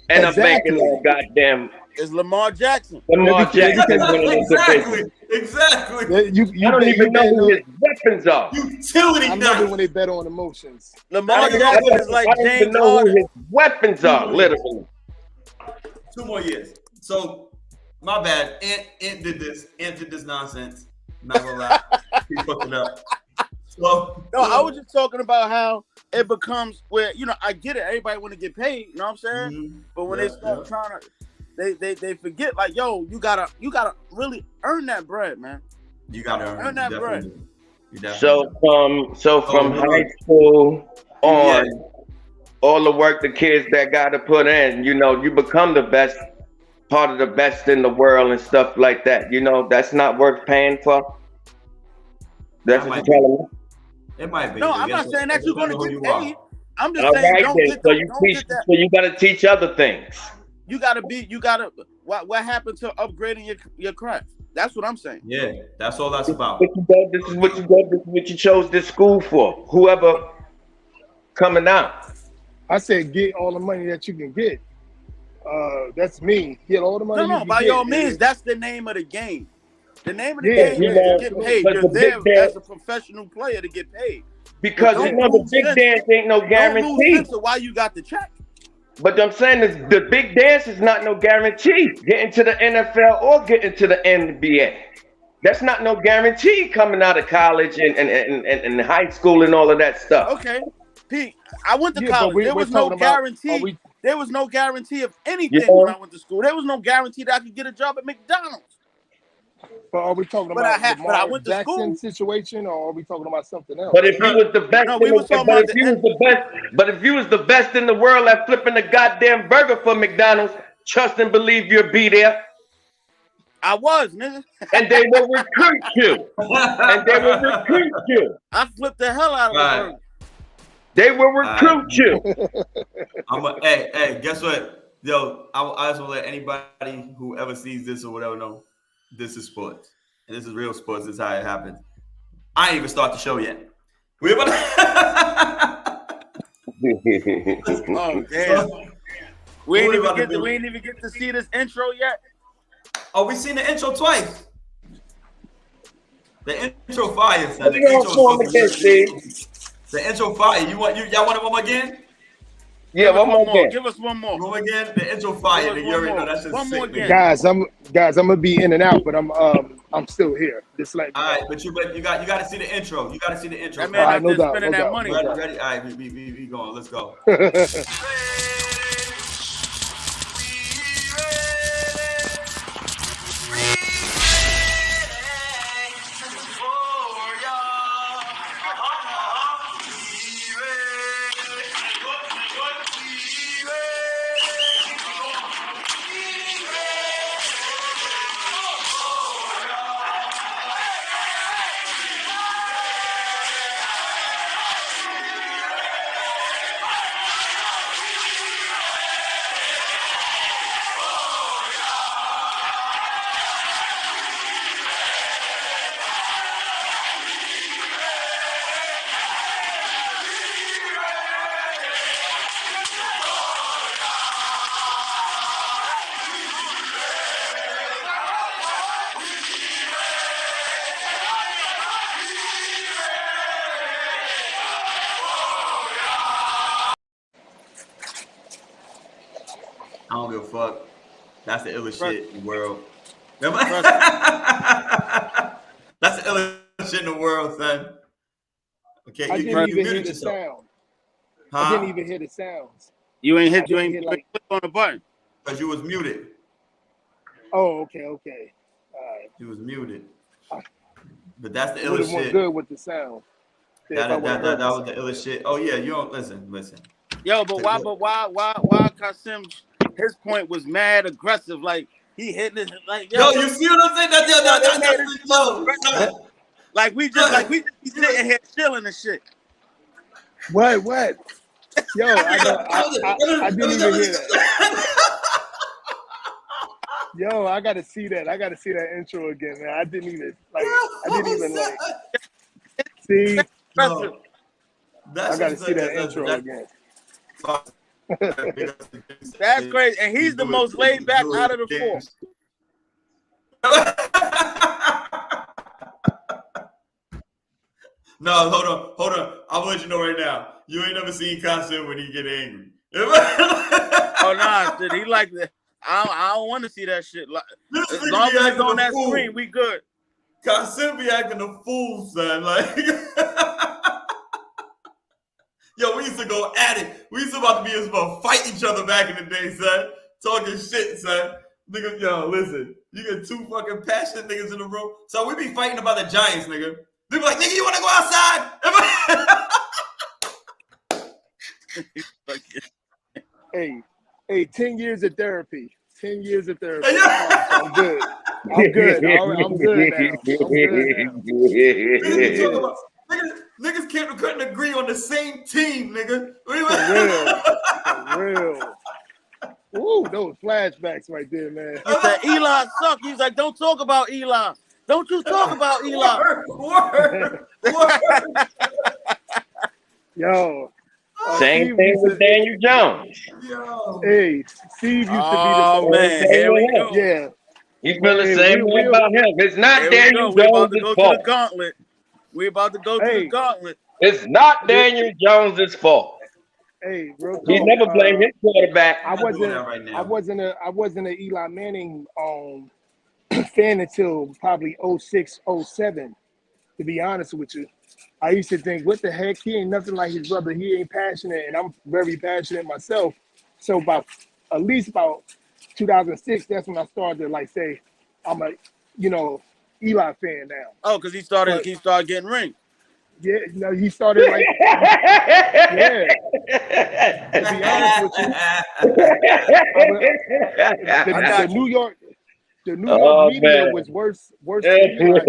And Exactly. I'm banking on goddamn It's Lamar Jackson. Lamar Jackson winning the division. Exactly. I don't even know who his weapons are. Utility I love knife. it when they bet on emotions. Lamar Jackson is like I don't even James know who Harden. his weapons are, literally. 2 more years. So, my bad. Ant did this nonsense. Not gonna lie. He fucked it up. So, No, I was just talking about how it becomes where, I get it. Everybody want to get paid. You know what I'm saying? Mhm. But when Yeah, they start trying to, they forget, like, yo, you gotta really earn that bread, man. You gotta Earn that bread. So from high school on, all the work the kids that got to put in, you become the best, part of the best in the world and stuff like that. That's not worth paying for. That's what you're telling me. It might be. No, I'm not saying that you're going to get paid. I'm just All saying right, don't then. get So that. so you got to teach other things. What happened to upgrading your craft? That's what I'm saying. Yeah, that's all that's about. This is what you chose this school for. Whoever coming out. I said get all the money that you can get. That's me. Get all the money. No, you can by get. all means, that's the name of the game. The name of the Yeah, game you is know, to get paid. but You're the there big as a professional player to get paid. Because Don't the lose big sense. dance ain't no Don't lose guarantee. sense of why you got the check. But I'm saying is the big dance is not no guarantee. Getting to the NFL or getting to the NBA. That's not no guarantee coming out of college and high school and all of that stuff. Okay, Pete, I went to Yeah, but college. There we're was no talking about- guarantee. There was no guarantee of anything Yeah. when I went to school. There was no guarantee that I could get a job at McDonald's. But are we talking But about I Lamar went to Jackson school. situation, or are we talking about something else? But if you was the best, No, we was talking about if you was the best in the world at flipping a goddamn burger for McDonald's, trust and believe you'll be there. I was, nigga. And they will recruit you. I flipped the hell out of the burger. They will recruit you. Hey, guess what? Yo, I just want to let anybody who ever sees this or whatever know this is sports. And this is real sports. This is how it happens. I ain't even start the show yet. We're about Oh damn. We ain't even get to see this intro yet. Oh, we seen the intro twice. The intro fire, son. The intro fire. Y'all want it one again? Yeah, one more again. Give us one more. One again. The intro fire. You already know that's just One more sick, again. man. Guys, I'm gonna be in and out, but I'm still here. Just like All right, but you got to see the intro. You got to see the intro. That man out no there doubt, spending no that doubt. money. Ready? All right, we going. Let's go. the fuck. That's the illest Right. shit in the world. Right. That's the illest shit in the world, son. Okay, I you didn't even hear muted the yourself. sound. I Huh? didn't even hear the sounds. You ain't I hit. You didn't ain't, hear, you like- ain't click on the button. Because you was muted. Oh, okay. All right. You was muted. But that's the It would have illest went shit. good with the sound. That was the illest shit. Oh yeah, you don't listen. Yo, but why Kasim? His point was mad aggressive. Like he hitting it. Like Yo, you see what I'm saying? like we just be sitting here chilling and shit. What? Yo, I didn't even hear that. Yo, I gotta see that. I gotta see that intro again, man. I didn't even see. No, I gotta see that intro again. That's crazy. And he's the most laid back out of the four. No, hold on. I'm gonna let you know right now. You ain't never seen Kasim when he get angry. Oh nah, shit. He like that. I don't want to see that shit. Like, as long as it's on that screen, we good. Kasim be acting a fool, son. Like, yo, we used to go at it. We used to about to be about fight each other back in the day, son. Talking shit, son. Nigga, yo, listen. You get two fucking passionate niggas in the room. So we be fighting about the Giants, nigga. They be like, nigga, you want to go outside? Hey, 10 years of therapy. 10 years of therapy. I'm good. I'm good now. Niggas couldn't agree on the same team, nigga. For real. Ooh, those flashbacks right there, man. He said Eli suck. He's like, don't talk about Eli. Don't you talk about Eli. Word. Yo. Same thing with Daniel Jones. Yo. Hey, Steve used to be the Oh man, here we go. Yeah. You feel the same way about him. It's not Daniel Jones' fault. We about to go to the gauntlet. It's not Daniel Jones' fault. Hey, real talk. He never blamed his quarterback. I wasn't an Eli Manning fan until probably 06, 07, to be honest with you. I used to think, what the heck? He ain't nothing like his brother. He ain't passionate, and I'm very passionate myself. So at least about 2006, that's when I started to like say, I'm a, Eli fan now. Oh, because he started getting rings. Yeah, he started like, yeah. To be honest with you, the New York media was worse than Eli.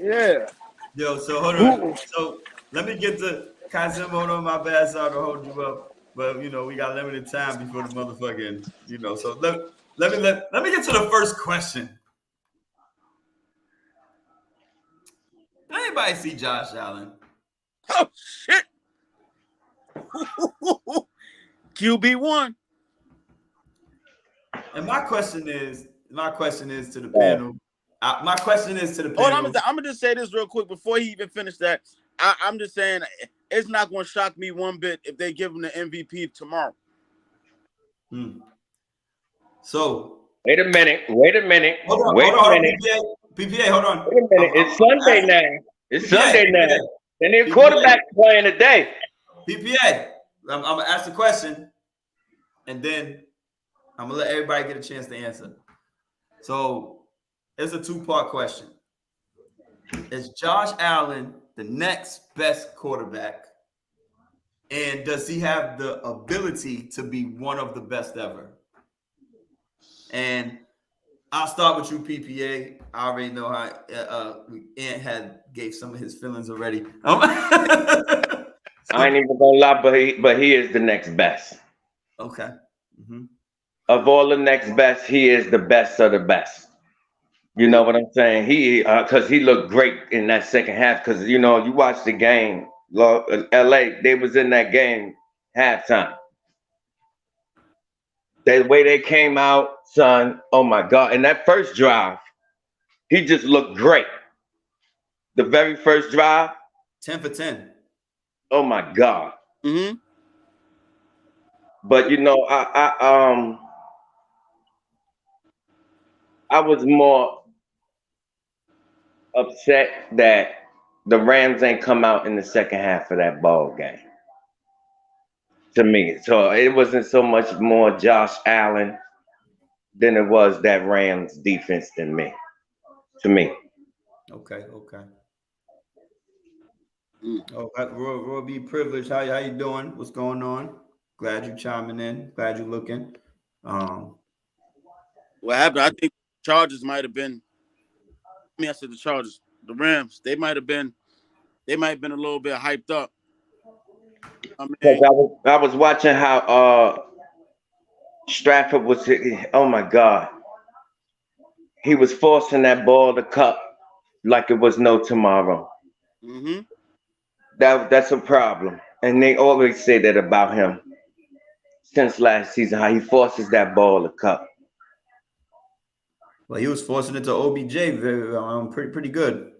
Yeah. Yo, so hold on. So let me get to Kasim. Hold on, my bad. Sorry to hold you up, but we got limited time before the motherfucking. So let me get to the first question. Did anybody see Josh Allen? Oh shit! QB1. And my question is to the panel. My question is to the panel. I'm gonna just say this real quick before he even finished that. I'm just saying it's not gonna shock me one bit if they give him the MVP tomorrow. So wait a minute. Hold on. PPA, hold on. Wait a minute. It's Sunday now. It's Sunday now. And their quarterback playing today. PPA, I'm gonna ask the question, and then I'm gonna let everybody get a chance to answer. So it's a two-part question. Is Josh Allen the next best quarterback? And does he have the ability to be one of the best ever? And I'll start with you, PPA. I already know how Ant gave some of his feelings already. I ain't even gonna lie, but he is the next best. Okay. Mm-hmm. Of all the next best, he is the best of the best. You know what I'm saying? Because he looked great in that second half. Because you watch the game, LA, they was in that game halftime. The way they came out, son, oh my God. And that first drive, he just looked great. The very first drive. 10 for 10. Oh my God. Mm-hmm. But you know, I was more upset that the Rams ain't come out in the second half of that ball game. To me, so it wasn't so much more Josh Allen than it was that Rams defense than me. To me. Okay, okay. Mm. Oh, Roy B. Privilege. How you doing? What's going on? Glad you chiming in. Glad you looking. What happened? I think Chargers might have been. I said the Chargers, the Rams. They might have been a little bit hyped up. I mean, I was watching how Stratford was. Oh my God, he was forcing that ball to cut like it was no tomorrow. mm-hmm. That's a problem, and they always say that about him since last season. How he forces that ball to cut. Well, he was forcing it to OBJ. Pretty good.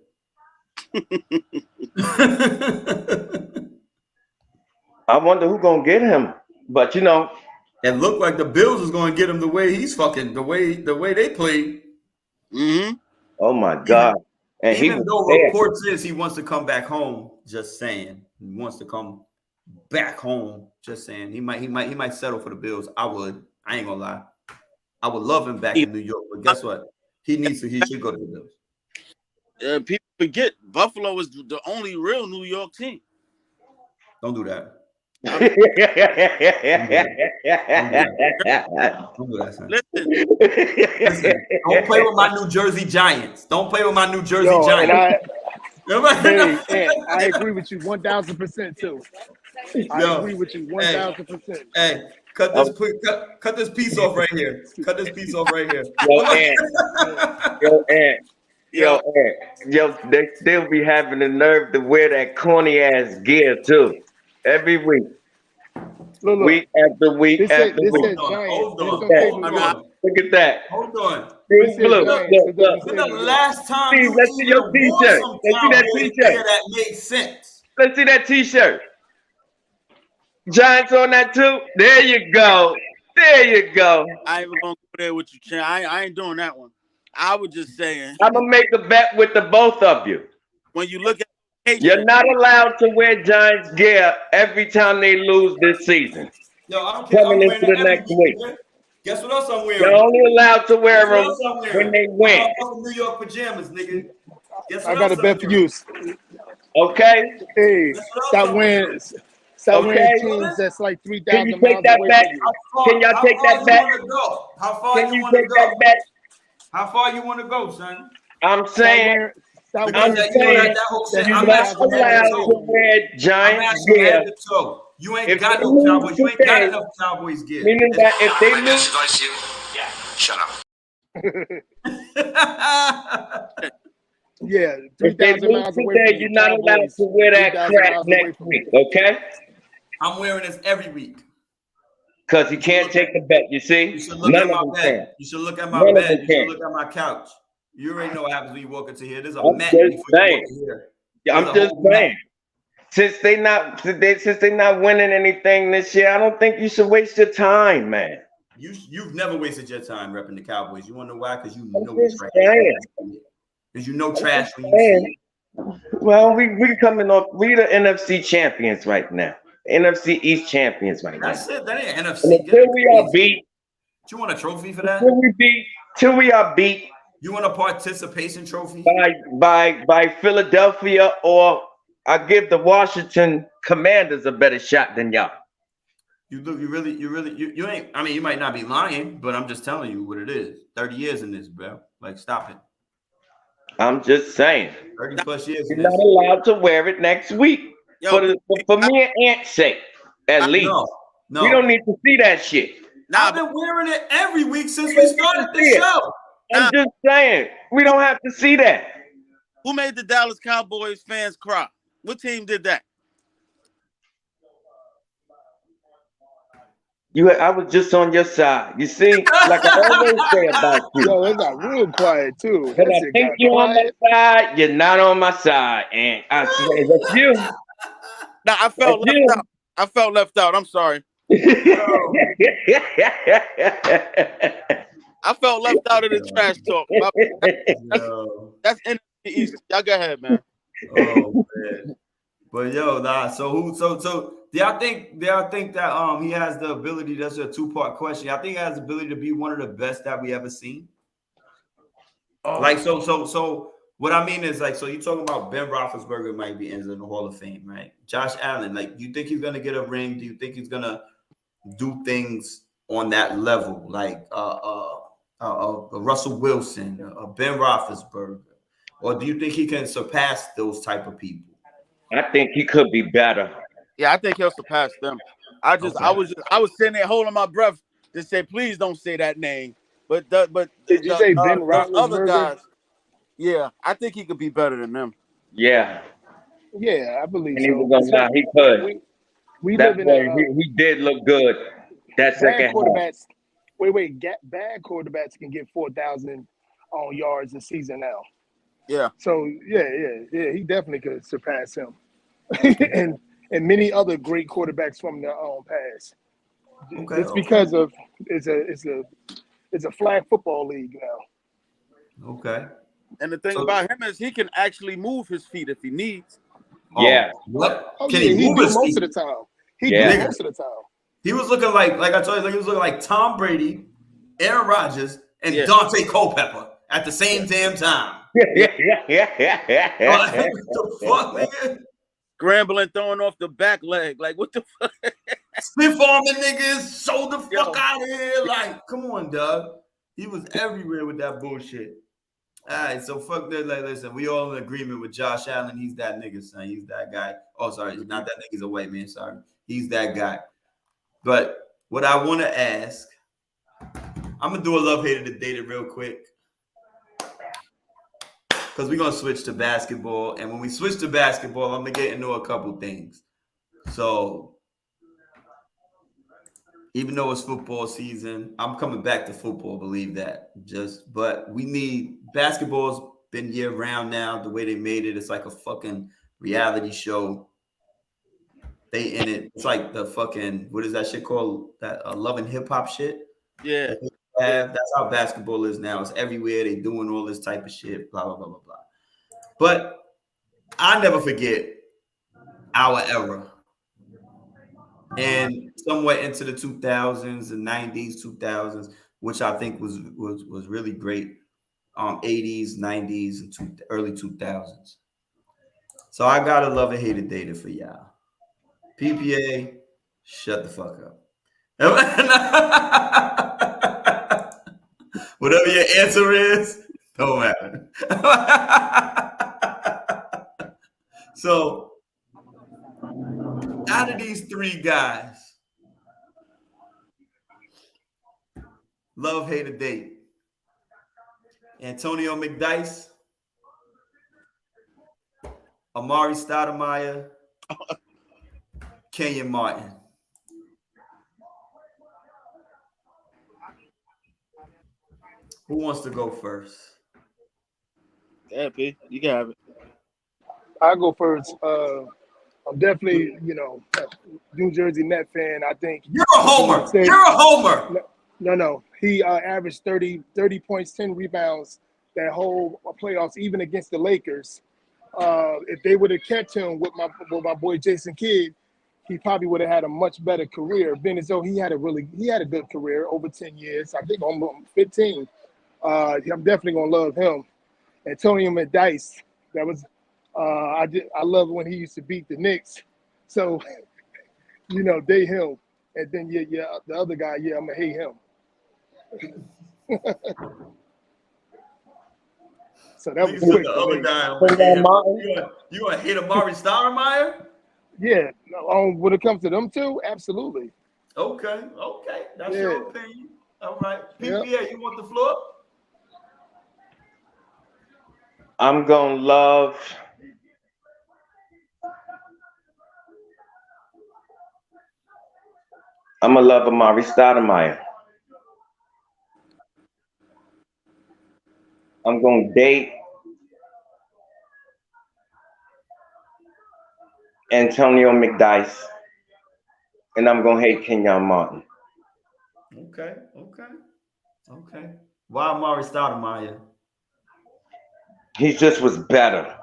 I wonder who's gonna get him, but you know, it looked like the Bills was going to get him the way he's fucking the way they played. Mm-hmm. Oh my God! And even though reports says he wants to come back home, just saying he wants to come back home. Just saying he might settle for the Bills. I ain't gonna lie. I would love him back in New York, but guess what? He should go to the Bills. People forget Buffalo is the only real New York team. Don't do that. Don't do that, son. Listen, don't play with my New Jersey Giants. Don't play with my New Jersey Giants. I agree with you 1,000% too. I agree with you 1,000%. Hey, cut this piece off right here. Cut this piece off right here. Yo, they still be having the nerve to wear that corny ass gear too. Every week. Look, week after week after week. Hold on. Look at that. Hold on. Look. When the last time Steve, let's see your t-shirt. Let's see that t-shirt. That made sense. Let's see that t-shirt. Giants on that too? There you go. There you go. I ain't even gonna go there with you, Chan. I ain't doing that one. I was just saying. I'm gonna make a bet with the both of you. When you look at you're not allowed to wear Giants gear every time they lose this season. Yo, I don't care. Coming into the next week. Guess what else I'm wearing? You're only allowed to wear them when they win. New York pajamas, nigga. I got a bet for you. Okay. Hey, stop wearing teams that's like 3,000 miles away from you. Can y'all take that bet? How far Can you take that bet? How far you want to go, son? I'm saying you're not allowed to wear Giants gear. You ain't got no Cowboys. You ain't got enough Cowboys gear. Meaning that if they lose, shut up. Yeah, 3,000 miles away from you're not allowed to wear that crap next week, okay? I'm wearing this every week. Because he can't take the bet, you see? You should look at my bed. You should look at my bed. You should look at my couch. You already know what happens when you walk into here. There's a mat before you walk in here. I'm just saying. Since they not winning anything this year, I don't think you should waste your time, man. You've never wasted your time repping the Cowboys. You want to know why? Because you know it's trash. Because you know trash when you see it. Well, we coming off. We the NFC champions right now. NFC East champions right now. That's it. That ain't NFC. And until we are beat. You want a trophy for that? Till we are beat. You want a participation trophy? By Philadelphia, or I give the Washington Commanders a better shot than y'all. You ain't. I mean, you might not be lying, but I'm just telling you what it is. 30 years in this, bro. Like, stop it. I'm just saying. 30 plus years. You're not allowed to wear it next week. For me and Ant's sake, at least. No. We don't need to see that shit. I've been wearing it every week since we started the show. I'm just saying, we don't have to see that. Who made the Dallas Cowboys fans cry? What team did that? I was just on your side. You see, like I always say about you. Yo, it got real quiet too. When I think you're on my side, you're not on my side, and I say that's you. No, I felt left out. I felt left out. I'm sorry. I felt left out of the trash talk. That's in the East. Y'all go ahead, man. Oh man. But yo, nah. So who? So do y'all think that he has the ability? That's a two-part question. I think he has the ability to be one of the best that we ever seen. Like so. What I mean is like, so you talking about Ben Roethlisberger might be in the Hall of Fame, right? Josh Allen, like, do you think he's gonna get a ring? Do you think he's gonna do things on that level, like Russell Wilson, Ben Roethlisberger, or do you think he can surpass those type of people? I think he could be better. Yeah, I think he'll surpass them. I was sitting there holding my breath to say, please don't say that name. But did you say Ben the other Roethlisberger? guys, yeah, I think he could be better than them. Yeah. Yeah, I believe And so. he was gonna lie, he could. We That live in boy, he did look good. That bad second half. quarterbacks. Bad quarterbacks can get 4,000 on yards a season now. Yeah. So yeah, he definitely could surpass him, and many other great quarterbacks from the past. It's because of it's a flag football league now. Okay. And the thing about him is he can actually move his feet if he needs. Yeah. What? Oh, Can yeah, he move his most feet? of the time. He Yeah. do most of the time. He was looking like I told you, like he was looking like Tom Brady, Aaron Rodgers, and Yeah. Dante Culpepper at the same damn time. Yeah. What the fuck, nigga? Scrambling, throwing off the back leg. Like, what the fuck? Stiff arming niggas, show the fuck Yo. out of here. Like, come on, Doug. He was everywhere with that bullshit. All right, so fuck that. Like, listen, we all in agreement with Josh Allen. He's that nigga, son. He's that guy. Oh, sorry, he's not that nigga. He's a white man. Sorry, he's that guy. But what I want to ask, I'm gonna do a love hated to date it real quick, because we're gonna switch to basketball. And when we switch to basketball, I'm gonna get into a couple things. So even though it's football season, I'm coming back to football, believe that. But we need basketball's been year round now. The way they made it, it's like a fucking reality show. They in it. It's like the fucking, what is that shit called? That Love and Hip Hop shit. Yeah. That's how basketball is now. It's everywhere. They doing all this type of shit. Blah blah blah blah blah. But I never forget our era. And somewhat into the 2000s and 90s, 2000s, which I think was really great. 80s, 90s, and early 2000s. So I gotta love and hate it data for y'all. PPA, shut the fuck up. Whatever your answer is, don't matter. So out of these three guys, love, hate, or date, Antonio McDyess, Amari Stoudemire, Kenyon Martin. Who wants to go first? Yeah, P, you can have it. I'll go first. I'm definitely, New Jersey Net fan. I think you're a homer. You're a homer. No. He averaged 30 points, 10 rebounds that whole playoffs, even against the Lakers. If they would have kept him with my boy Jason Kidd, he probably would have had a much better career. Being as though he had a good career over 10 years, I think almost 15. I'm definitely gonna love him. Antonio McDyess, that was I love when he used to beat the Knicks. So, they him. And then the other guy, I'm gonna hate him. So that was quick. The other guy. You gonna hate Amari Stoudemire? Yeah. When it comes to them two, absolutely. Okay. That's your opinion. All right. PPA, you want the floor? I'm gonna love Amari Stoudemire. I'm gonna date Antonio McDyess. and I'm gonna hate Kenyon Martin. Okay. Why Amari Stoudemire? He just was better.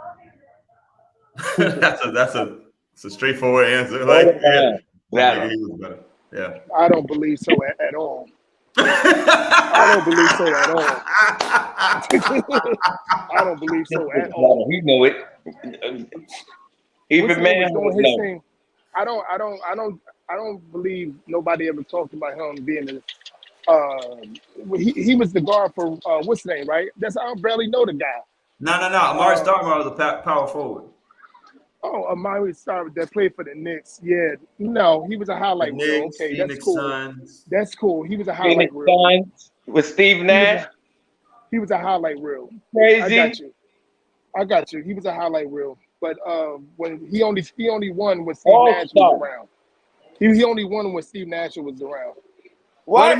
that's a straightforward answer. Like, better. He was better. Yeah. I don't believe so at all. I don't believe so at all. I don't believe so at all. He know it. Even man doing his know. thing. I don't believe nobody ever talked about him being he was the guard for what's his name, right? I don't barely know the guy. No. Amari Stoudemire was a power forward. Oh, Amari Stoudemire that played for the Knicks. Yeah, no, he was a highlight reel. Okay, Phoenix that's cool. Suns. That's cool. He was a highlight Phoenix reel. Suns with Steve Nash. He was a highlight reel. Crazy. I got you. He was a highlight reel. But when he only won when Steve Nash was around. He only won when Steve Nash was around. What?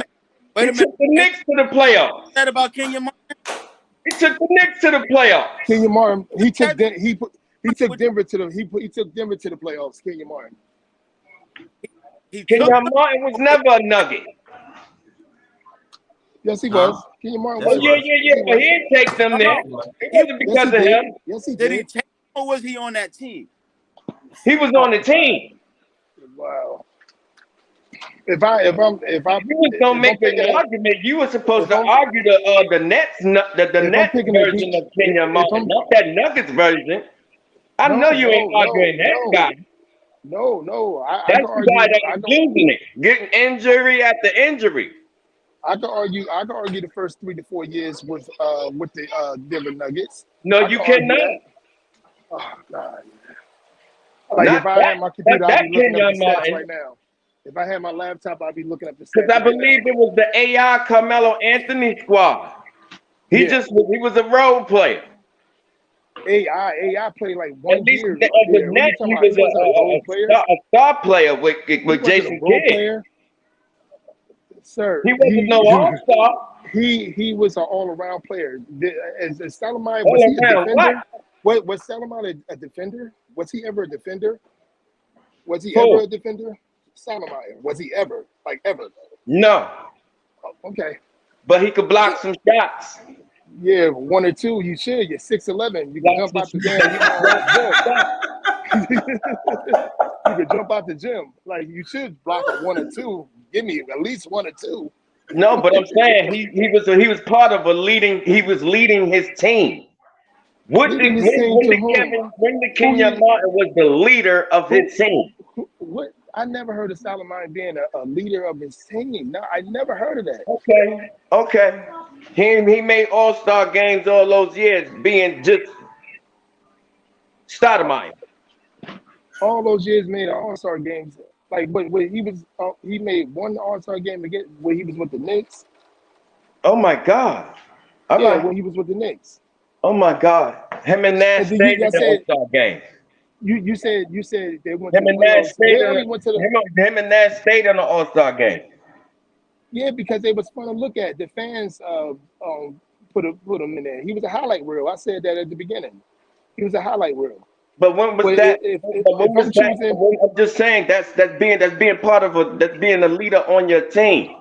Wait a He took the Knicks to the playoffs. What's that about Kenyon Martin? He took the Knicks to the playoffs. Kenyon Martin, he took Denver to the playoffs. Kenyon Martin. Kenyon Martin was never a Nugget. Yes, he was. Kenyon Martin was. Yeah. But he didn't take them there. It wasn't because of him. Yes, he Did did. he take or was he on that team? He was on the team. Wow. If I You was gonna make an argument. You were supposed to argue the Nets, the Nets version of Kenyon Martin, not that Nuggets version. I know you ain't arguing that guy. No. That's the guy that was losing it, getting injury after injury. I can argue the first 3 to 4 years with the Denver Nuggets. No, you cannot. Oh God. Like if I had my computer, I'd be looking up the stats right now. If I had my laptop, I'd be looking up the stats. Because I believe it was the AI Carmelo Anthony squad. He was a role player. AI played like 1 year. At the Nets, he was a star player with Jason Kidd. Sir, he wasn't no all-star. He was an all-around player. As Stoudemire, was he a defender? Was Stoudemire a defender? Was he ever a defender? Was he ever a defender? Stoudemire, was he ever? Like ever? No. Oh, okay. But he could block some shots. Yeah, 1 or 2, you should. You're 6'11". You can jump out the gym. You can jump out the gym. Like you should block a 1 or 2. Give me at least 1 or 2. No, but I'm saying he was part of he was leading his team. When the Kenyon Martin was the leader of his team. What? I never heard of Stoudemire being a leader of his team. No, I never heard of that. Okay. He made all-star games all those years being just Stoudemire. All those years made all-star games. Like, but he made one all-star game again when he was with the Knicks. Oh my God! When he was with the Knicks. Oh my God! Him and Nash stayed in the all-star game. You said they went. Him and Nash stayed in the all-star game. Yeah, because they was fun to look at. The fans put him in there. He was a highlight reel. I said that at the beginning. He was a highlight reel. But when was that? I'm just saying that's being part of that's being a leader on your team.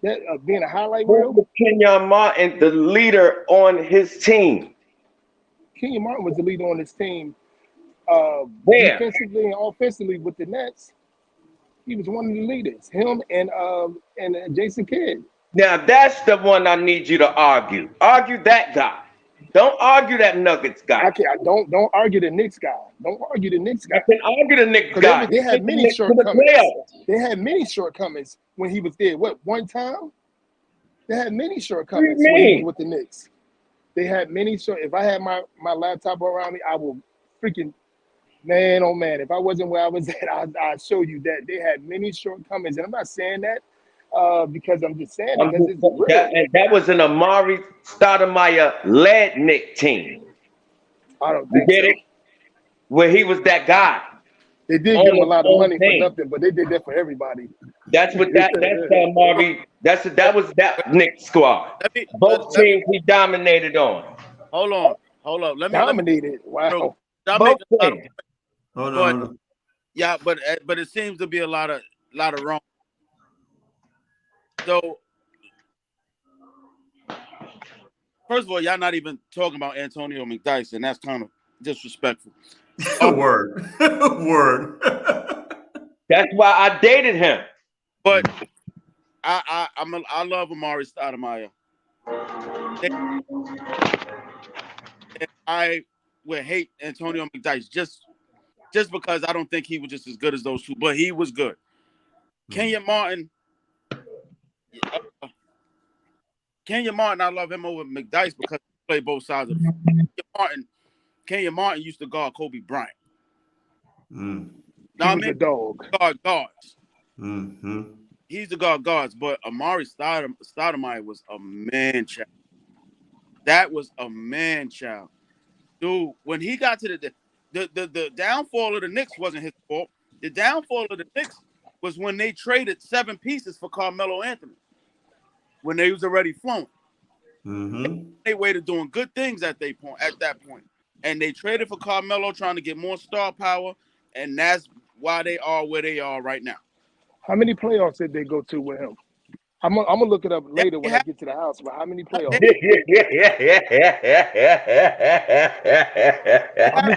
That being a highlight reel. Kenyon Martin, the leader on his team. Kenyon Martin was the leader on his team. Where? Defensively and offensively with the Nets, he was one of the leaders. Him and Jason Kidd. Now that's the one I need you to argue. Argue that guy. Don't argue that Nuggets guy. Don't argue the Knicks guy. Don't argue the Knicks guy. I can argue the Knicks guy. They had many shortcomings. They had many shortcomings when he was there. What, one time? They had many shortcomings when he was with the Knicks. They had many If I had my laptop around me, I will freaking, man, oh man, if I wasn't where I was at, I'd show you that they had many shortcomings. And I'm not saying that because I'm just saying it because it's real. That was an Amari Stoudemire led Knicks team. I don't think so. It? Where he was that guy. They did give him a lot of money for nothing, but they did that for everybody. That's what that's Amari. That was that Knicks squad. Both teams he dominated on. Hold on. Dominated. Wow. Hold on. Yeah, but it seems to be a lot of lot of wrong. So, first of all, y'all not even talking about Antonio McDyess, and that's kind of disrespectful. Word. Word. That's why I dated him. But I love Amari Stoudemire. And I would hate Antonio McDyess just because I don't think he was just as good as those two, but he was good. Kenyon Martin, I love him over McDyess because he played both sides of the field. Kenyon Martin used to guard Kobe Bryant. He was a dog. Guard guards. Mm-hmm. He's the guards, but Amari Stoudemire was a man child. That was a man child. Dude, when he got to the downfall of the Knicks wasn't his fault. The downfall of the Knicks was when they traded 7 pieces for Carmelo Anthony. When they was already flowing. Mm-hmm. They waited doing good things at that point. And they traded for Carmelo trying to get more star power, and that's why they are where they are right now. How many playoffs did they go to with him? I'm gonna look it up later when I get to the house. But how many playoffs? I'm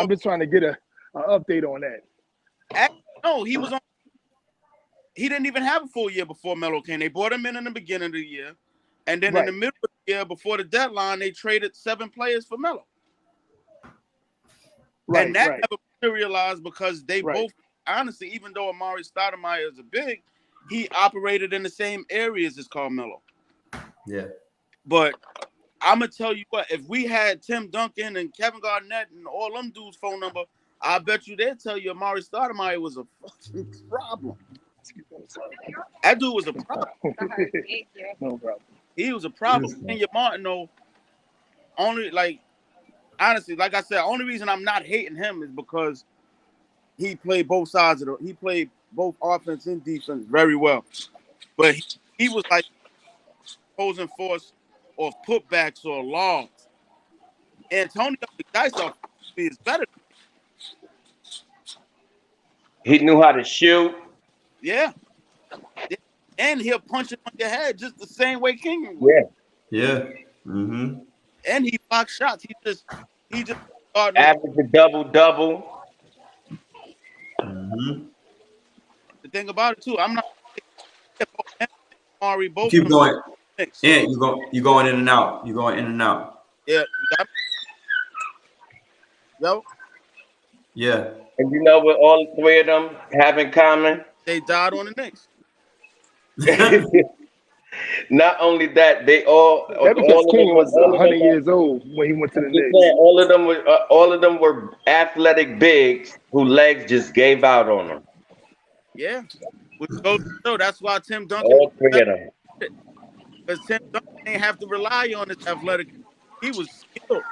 just trying to get an update on that. No, he was on. He didn't even have a full year before Melo came. They brought him in the beginning of the year, and then in the middle of the year, before the deadline, they traded 7 players for Melo. Right, and that never materialized because they both, honestly, even though Amari Stoudemire is a big, he operated in the same areas as Carmelo. Yeah. But I'm going to tell you what, if we had Tim Duncan and Kevin Garnett and all them dudes' phone number, I bet you they'd tell you Amari Stoudemire was a fucking problem. That dude was a problem. No problem. He was a problem. Kenyon Martin, though, only, like, honestly, like I said, only reason I'm not hating him is because he played both sides of he played both offense and defense very well. But he was like opposing force or putbacks or logs. Antonio McDyess is better. He knew how to shoot. Yeah. And he'll punch it on your head just the same way King would. Yeah. Mm-hmm. And he blocks shots. He just average a double. Mm-hmm. The thing about it too, I'm not Amari both. Keep going. Yeah, you going in and out. You're going in and out. Yeah. Yo. Yeah. And you know what all 3 of them have in common? They died on the Knicks. Not only that, they all. That because King was 100 years old when he went to the Knicks. All of them were athletic bigs whose legs just gave out on them. Yeah, so that's why Tim Duncan. All 3 of them. Because Tim Duncan didn't have to rely on his athletic. He was skilled.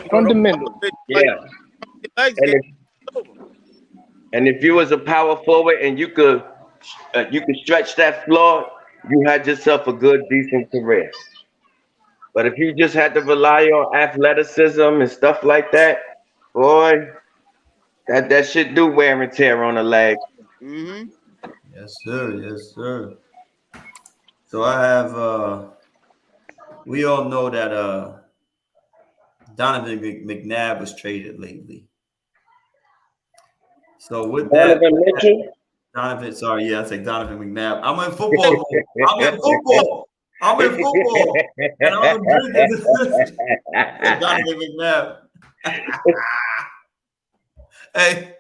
Fundamental. Yeah. And if you was a power forward and you could stretch that floor, you had yourself a good, decent career. But if you just had to rely on athleticism and stuff like that, boy, that shit do wear and tear on the leg. Mm-hmm. Yes, sir. Yes, sir. So I have we all know that Donovan McNabb was traded lately. So with Donovan Mitchell? Donovan, sorry, yeah, I say Donovan McNabb. I'm in football. I'm in football. And I'm drinking Donovan McNabb. Hey,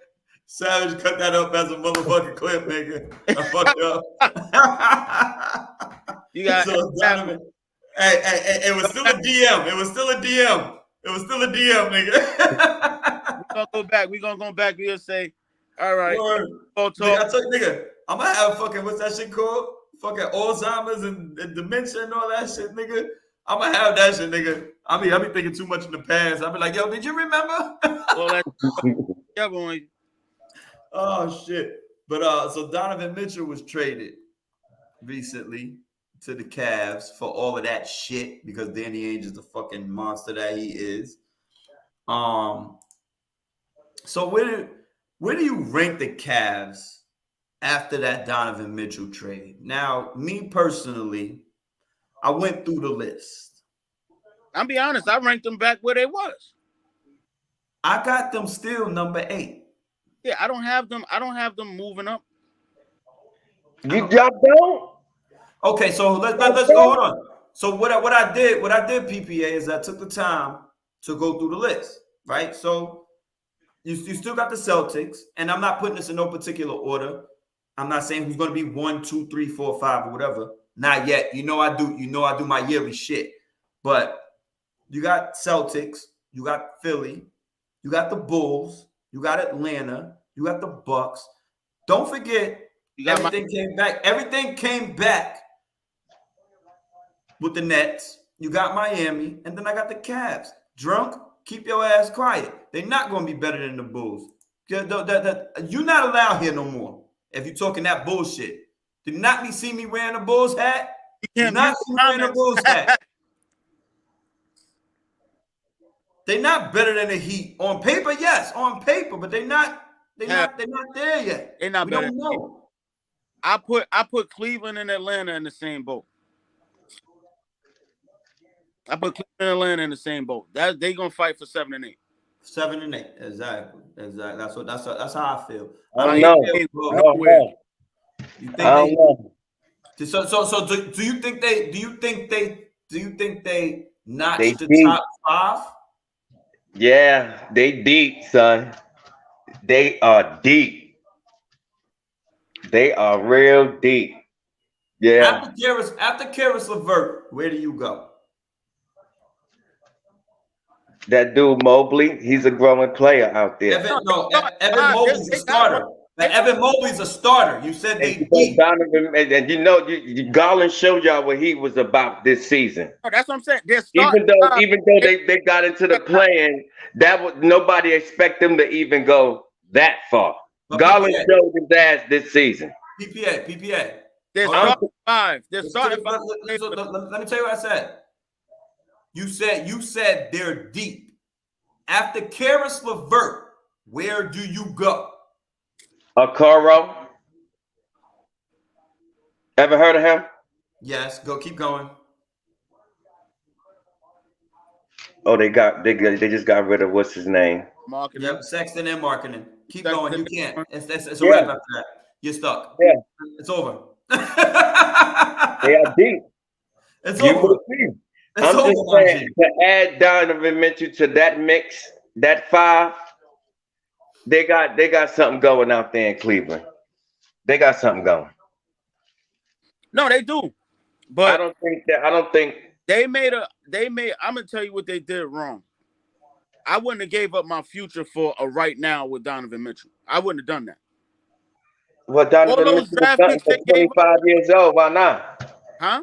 Savage, cut that up as a motherfucking clip, nigga. I fucked up. You got so Donovan. Hey, it was still a DM. It was still a DM, nigga. We're gonna go back. We'll say, all right. Nigga, I told you, nigga, I'm gonna have fucking, what's that shit called? Fucking Alzheimer's and dementia and all that shit, nigga. I'm gonna have that shit, nigga. I be thinking too much in the past. I be like, yo, did you remember? Oh shit. But so Donovan Mitchell was traded recently to the Cavs for all of that shit because Danny Ainge is the fucking monster that he is. So where do you rank the Cavs after that Donovan Mitchell trade. Now, me personally, I went through the list. I'll be honest, I ranked them back where they was. I got them still number 8. Yeah, I don't have them moving up. Y'all don't? Okay, so let's go. Hold on. So what I did, PPA, is I took the time to go through the list, right? So you still got the Celtics, and I'm not putting this in no particular order. I'm not saying who's going to be 1, 2, 3, 4, 5, or whatever. Not yet. I do my yearly shit. But you got Celtics, you got Philly, you got the Bulls, you got Atlanta, you got the Bucks. Don't forget, everything came back. Everything came back with the Nets. You got Miami, and then I got the Cavs. Drunk, keep your ass quiet. They're not going to be better than the Bulls. You're not allowed here no more if you're talking that bullshit. Did not see me wearing a Bulls hat? You Did not see me wearing a Bulls hat. They're not better than the Heat. On paper, yes. On paper, but they're not there yet. They're not we better. Don't know. I put Cleveland and Atlanta in the same boat. I put Cleveland and Atlanta in the same boat. That they gonna fight for 7 and 8. 7 and 8, exactly. That's how I feel. I don't know. You think I don't know. So do you think they notched the deep. top 5? Yeah, they deep, son. They are deep. They are real deep. Yeah. After Karis LeVert, where do you go? That dude Mobley, he's a growing player out there. Evan Mobley's a starter. Evan Mobley's a starter. You said they deep. Donovan, and Garland showed y'all what he was about this season. Oh, that's what I'm saying. Even though they got into the play-in, nobody expect them to even go that far. But Garland showed his ass this season. PPA. They're starting 5. They're starting 5. Let me tell you what I said. You said they're deep. After Karis LeVert, where do you go? Okoro. Ever heard of him? Yes. Keep going. Oh, they just got rid of what's his name? Marketing. Yep, Sexton and marketing. Keep going. You can't. It's a wrap after that. You're stuck. Yeah. It's over. They are deep. It's over. I'm just saying, to add Donovan Mitchell to that mix, that 5, they got something going out there in Cleveland. They got something going. No, they do. But I don't think they made I'm gonna tell you what they did wrong. I wouldn't have gave up my future for a right now with Donovan Mitchell. I wouldn't have done that. Well, Donovan Mitchell was 25 years old. Why not? Huh?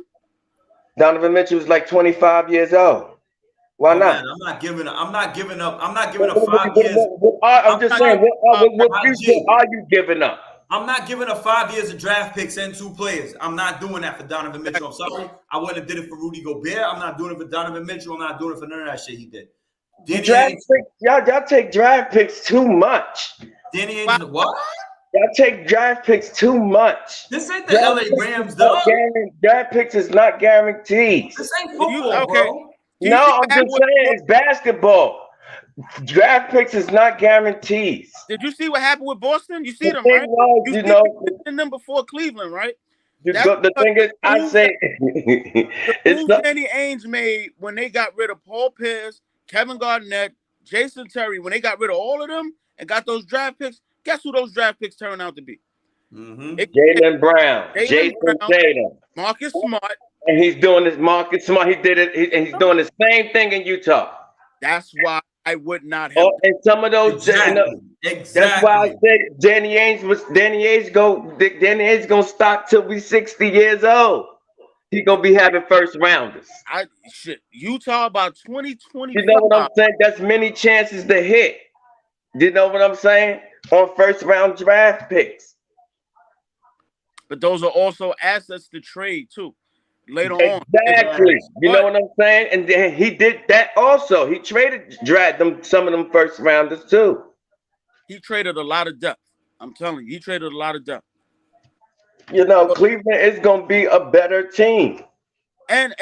Donovan Mitchell was like 25 years old. Why not? Man, I'm not giving up 5 years. I'm just saying, what future are you giving up? I'm not giving up 5 years of draft picks and 2 players. I'm not doing that for Donovan Mitchell. I'm sorry. I wouldn't have did it for Rudy Gobert. I'm not doing it for Donovan Mitchell. I'm not doing it for none of that shit he did. Y'all take draft picks too much. Danny Ainge, what? Y'all take draft picks too much. This ain't the LA Rams, though. Draft picks is not guaranteed. This ain't football, bro. No, I'm just saying it's basketball. Draft picks is not guarantees. Did you see what happened with Boston? You see them, right? You see them before Cleveland, right? The thing is, I say it's not Danny Ainge made when they got rid of Paul Pierce, Kevin Garnett, Jason Terry. When they got rid of all of them and got those draft picks, guess who those draft picks turned out to be? Mm-hmm. Jaylen Brown, Jason Tatum, Marcus Smart, and he's doing this. Marcus Smart, he did it, and he's doing the same thing in Utah. That's why I would not have. And some of those, exactly. That's why I said Danny Ainge gonna stock till we 60 years old. He gonna be having first rounders. Utah about 2020. You know what I'm saying? That's many chances to hit. You know what I'm saying? On first round draft picks. But those are also assets to trade too. Later on. Exactly. You know what I'm saying? And then he did that also. He dragged some of them first rounders too. He traded a lot of depth. I'm telling you, he traded a lot of depth. You know, Cleveland is gonna be a better team. And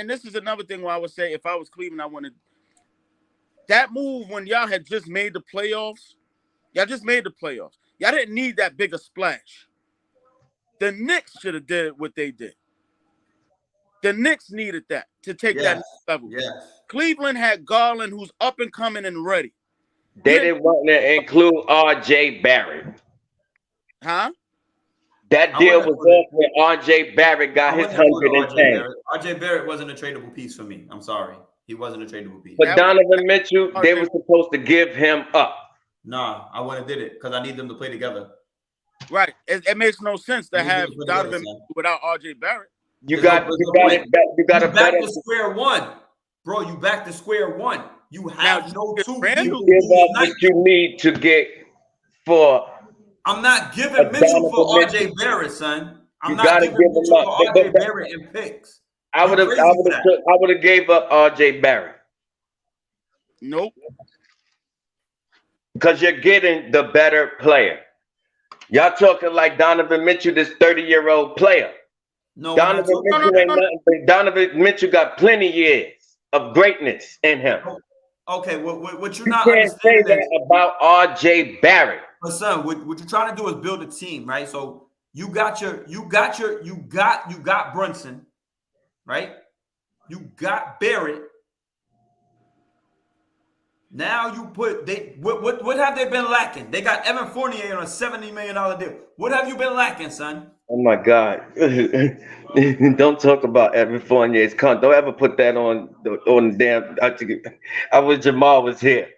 this is another thing where I would say if I was Cleveland, I wanted that move when y'all had just made the playoffs. Y'all just made the playoffs. Y'all didn't need that bigger splash. The Knicks should have did what they did. The Knicks needed that to take that next level. Yes. Cleveland had Garland, who's up and coming and ready. They didn't want to include R.J. Barrett. Huh? That deal was off when R.J. Barrett got his 110. R.J. Barrett wasn't a tradable piece for me. I'm sorry. He wasn't a tradable piece. But Donovan Mitchell, they were supposed to give him up. Nah, I wouldn't have did it because I need them to play together. Right. It makes no sense to have Donovan Mitchell without R.J. Barrett. You got a back to square one, bro. You back to square one. You have no two people. You give up what you need to get for. I'm not giving Mitchell for R.J. Barrett, son. I'm not giving Mitchell for R.J. Barrett and picks. I would have gave up R.J. Barrett. Nope. Because you're getting the better player. Y'all talking like Donovan Mitchell, this 30-year-old player. No, Donovan Mitchell ain't nothing, but Donovan Mitchell got plenty years of greatness in him. Okay, what you're not can't say understanding that about R.J. Barrett. But son, what you're trying to do is build a team, right? So you got Brunson, right? You got Barrett. Now you put what have they been lacking? They got Evan Fournier on a $70 million deal. What have you been lacking, son? Oh my God! Don't talk about Evan Fournier's con. Don't ever put that on the damn. I wish Jamal was here.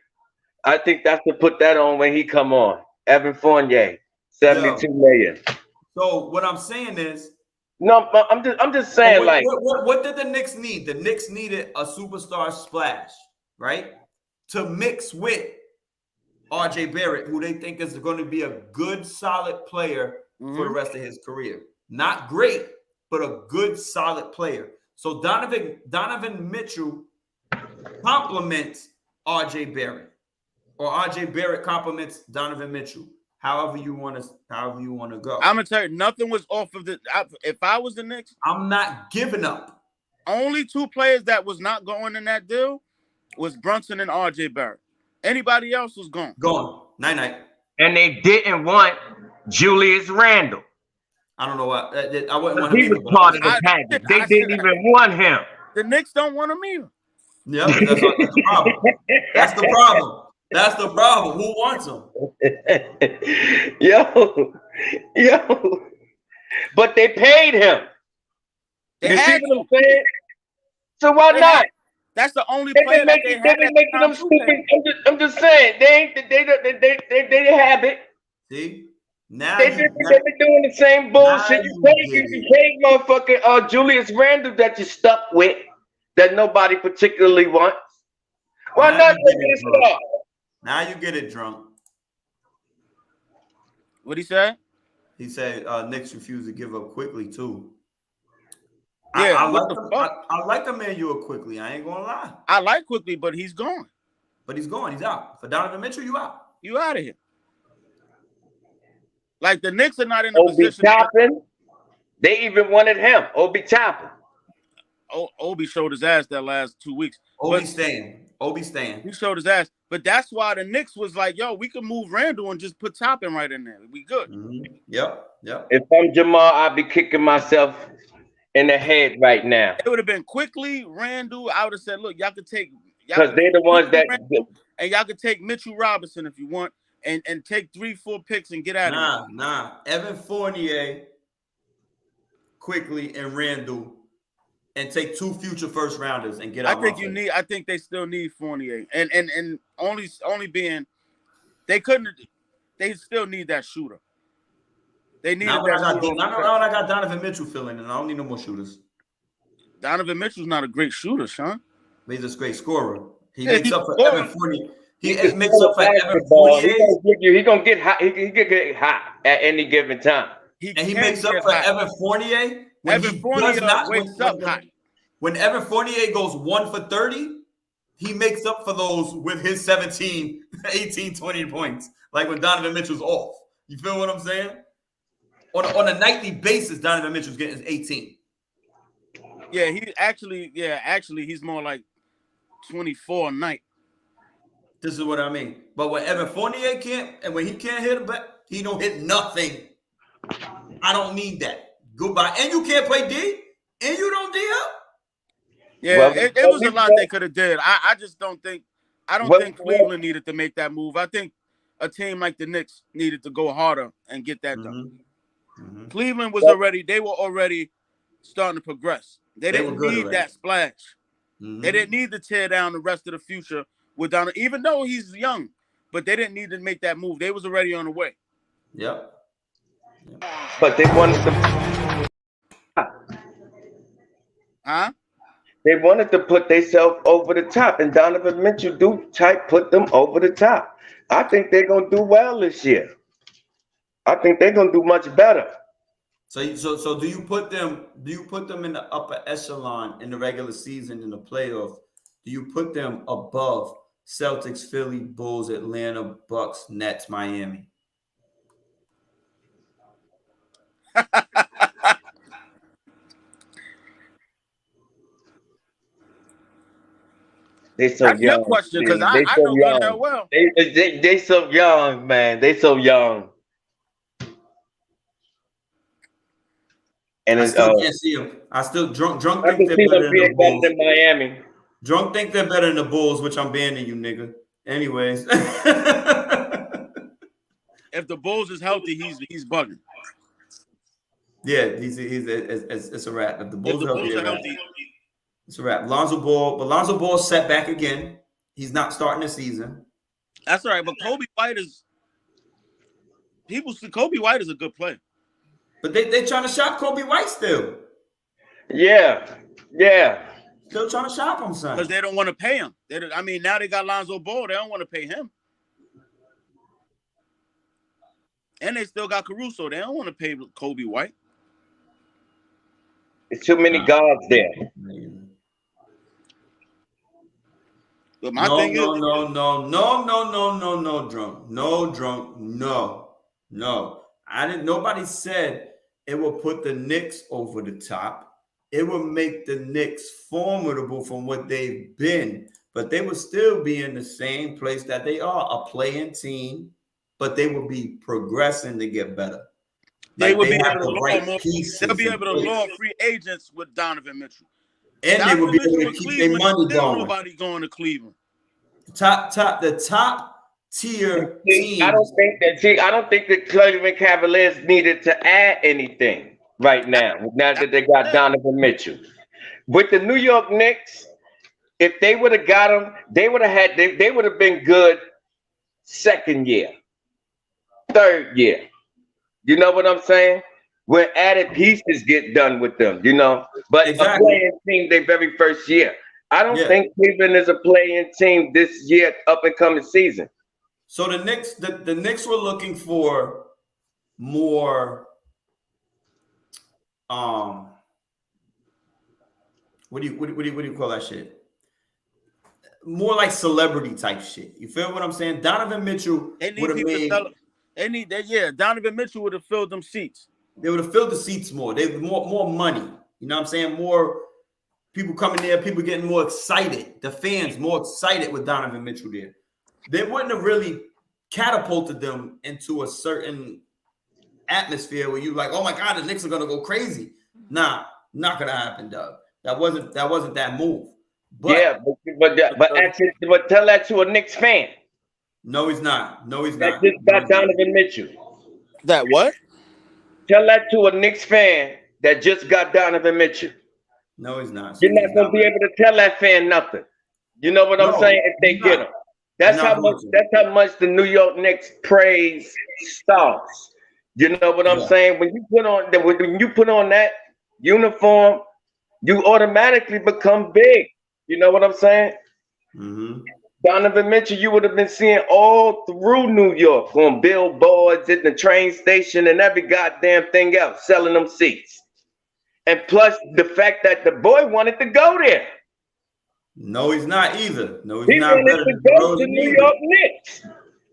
I think that's to put that on when he come on. Evan Fournier, $72 million. So what I'm saying is, no, I'm just saying what did the Knicks need? The Knicks needed a superstar splash, right? To mix with R.J. Barrett, who they think is going to be a good, solid player for the rest of his career. Not great, but a good, solid player. So Donovan Mitchell complements R.J. Barrett, or R.J. Barrett complements Donovan Mitchell. However you want to go. I'm gonna tell you, nothing was off of the. If I was the Knicks, I'm not giving up. Only two players that was not going in that deal was Brunson and R.J. Barrett. Anybody else was gone. Gone. Night. And they didn't want Julius Randle. I don't know what. I wouldn't want him. He was part of the package. They didn't even want him. The Knicks don't want him either. Yeah, that's the problem. That's the problem. That's the problem. Who wants him? Yo. But they paid him. They you see had what I'm saying? So why not? That's the only player that they had. Making them stupid. I'm just saying they have it. See, now they've been doing the same bullshit. You paid motherfucking Julius Randle that you stuck with that nobody particularly wants. Why not take this off? Now you get it, drunk. What'd he say? He said Knicks refuse to give up quickly too. Yeah, I like Emmanuel Quickly. I ain't gonna lie. I like Quickly, but he's gone. But he's gone. He's out. For Donovan Mitchell, you out. You out of here. Like the Knicks are not in a position. Toppin, they even wanted him. Obi Toppin. Obi showed his ass that last 2 weeks. Obi staying. He showed his ass. But that's why the Knicks was like, yo, we could move Randle and just put Toppin right in there. We good. Mm-hmm. Yep. If I'm Jamal, I'd be kicking myself in the head right now. It would have been Quickly, Randle. I would have said, look, y'all could take because they're the ones that Randle, and y'all could take Mitchell Robinson if you want, and take 3-4 picks and get out of here. Nah. Evan Fournier, Quickly, and Randle, and take 2 future first rounders and get out. I think they still need Fournier, and only being they still need that shooter. They need that. I got Donovan Mitchell filling, and I don't need no more shooters. Donovan Mitchell's not a great shooter, Sean. But he's a great scorer. He makes up for Evan Fournier. He makes up for Evan Fournier. He's gonna get hot. He can get hot at any given time. He makes up for Evan Fournier. Evan Fournier wakes up hot. When Evan Fournier goes 1 for 30, he makes up for those with his 17, 18, 20 points. Like when Donovan Mitchell's off. You feel what I'm saying? on a nightly basis, Donovan Mitchell's getting 18. Yeah, he's more like 24 a night. This is what I mean. But when Evan Fournier can't, and when he can't hit a bat, he don't hit nothing. I don't need that. Goodbye. And you can't play D, and you don't D up. Yeah, Well, it was a lot they could have did. I just don't think think Cleveland needed to make that move. I think a team like the Knicks needed to go harder and get that done. Mm-hmm. Cleveland was they were already starting to progress. They didn't need that splash. Mm-hmm. They didn't need to tear down the rest of the future with Donovan, even though he's young, but they didn't need to make that move. They was already on the way. Yep. But they wanted to. Huh? They wanted to put themselves over the top, and Donovan Mitchell put them over the top. I think they're gonna do well this year. I think they're gonna do much better. So do you put them in the upper echelon in the regular season, in the playoffs? Do you put them above Celtics, Philly, Bulls, Atlanta, Bucks, Nets, Miami? They so That's young. your question, because I so know good and well. They so young, man. They so young. And I still can't see them. I still drunk think they're better than the Bulls. In Miami. Drunk think they're better than the Bulls, which I'm banning you, nigga. Anyways. If the Bulls is healthy, he's bugging. Yeah, it's a wrap. If the Bulls, are healthy, it's a wrap. Lonzo Ball set back again. He's not starting the season. That's all right, but Kobe White is a good player. But they trying to shop Kobe White still. Yeah. Still trying to shop him, son. Because they don't want to pay him. Now they got Lonzo Ball. They don't want to pay him. And they still got Caruso. They don't want to pay Kobe White. It's too many guards there. But my thing is, no, drunk. No, drunk. No. Nobody said it will put the Knicks over the top. It will make the Knicks formidable from what they've been, but they will still be in the same place that they are, a playing team, but they will be progressing to get better. They will be able to lure more. They'll be able to lure free agents with Donovan Mitchell. And they will be able to keep their money going. Nobody going to Cleveland. The top tier team. I don't think the Cleveland Cavaliers needed to add anything right now. Now that they got Donovan Mitchell, with the New York Knicks, if they would have got him, they would have been good second year, third year. You know what I'm saying? When added pieces get done with them, But a playing team their very first year. I don't think Cleveland is a playing team this year, up and coming season. So the Knicks were looking for more. What do you call that shit? More like celebrity type shit. You feel what I'm saying? Donovan Mitchell would have made. Donovan Mitchell would have filled them seats. They would have filled the seats more. They more money. You know what I'm saying? More people coming there. People getting more excited. The fans more excited with Donovan Mitchell there. They wouldn't have really catapulted them into a certain atmosphere where you're like, oh my God, the Knicks are gonna go crazy. Nah, not gonna happen, Doug. That wasn't that move. But, but tell that to a Knicks fan. No, he's not. That just got Donovan Mitchell. That what? Tell that to a Knicks fan that just got Donovan Mitchell. No, he's not. You're not gonna be able to tell that fan nothing. You know what I'm saying? If they get him, that's how much the New York Knicks praise stars. You know what I'm saying? When you put on that uniform, you automatically become big. You know what I'm saying? Mm-hmm. Donovan Mitchell, you would have been seeing all through New York on billboards at the train station and every goddamn thing else, selling them seats. And plus the fact that the boy wanted to go there. No, he's not either. No, He not. wanted to go to New York Knicks.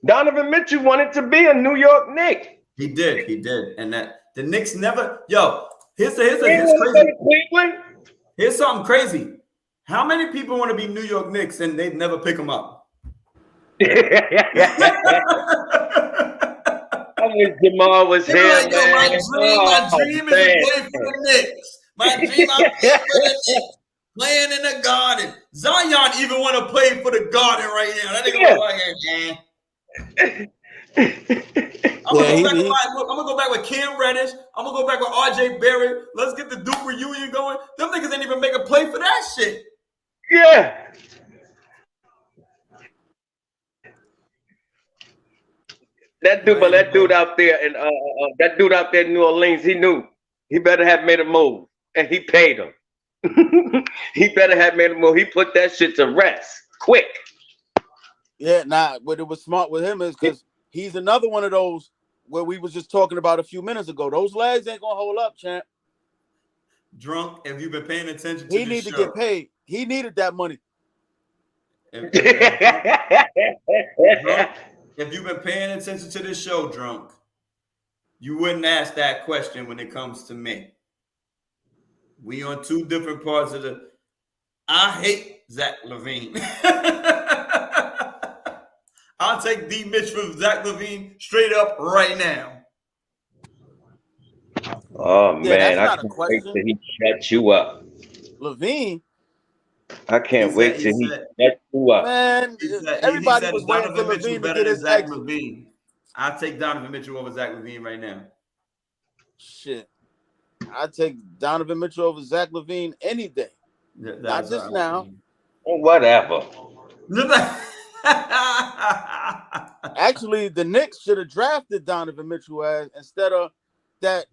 Donovan Mitchell wanted to be a New York Knick. He did. And that The Knicks never. Yo, here's crazy. Cleveland. Here's something crazy. How many people want to be New York Knicks and they never pick them up? I wish Jamal was here, like, man. my dream is to play for the Knicks. My dream, I play for the Knicks. Playing in the Garden. Zion even want to play for the Garden right now. That nigga I'm gonna go back with Cam Reddish. I'm gonna go back with RJ Barrett. Let's get the Duke reunion going. Them niggas ain't even make a play for that shit. Yeah. That dude out there in New Orleans, he knew he better have made a move, and he paid him. He better have made a move. He put that shit to rest quick. Yeah, what it was smart with him is because he's another one of those where we was just talking about a few minutes ago. Those legs ain't gonna hold up, champ. Drunk, if you've been paying attention to he need to get paid. He needed that money. Drunk, if you've been paying attention to this show, Drunk, you wouldn't ask that question when it comes to me. We on two different parts of the. I hate Zach LaVine. I'll take D. Mitch from Zach LaVine straight up right now. Oh man, I can't wait till he shut you up. LaVine. I can't wait till he shut you up. Man, everybody was waiting for LaVine to get his exit. I'll take Donovan Mitchell over Zach LaVine right now. Shit. I'd take Donovan Mitchell over Zach LaVine any day. Not just now. Whatever. Actually, the Knicks should have drafted Donovan Mitchell instead of that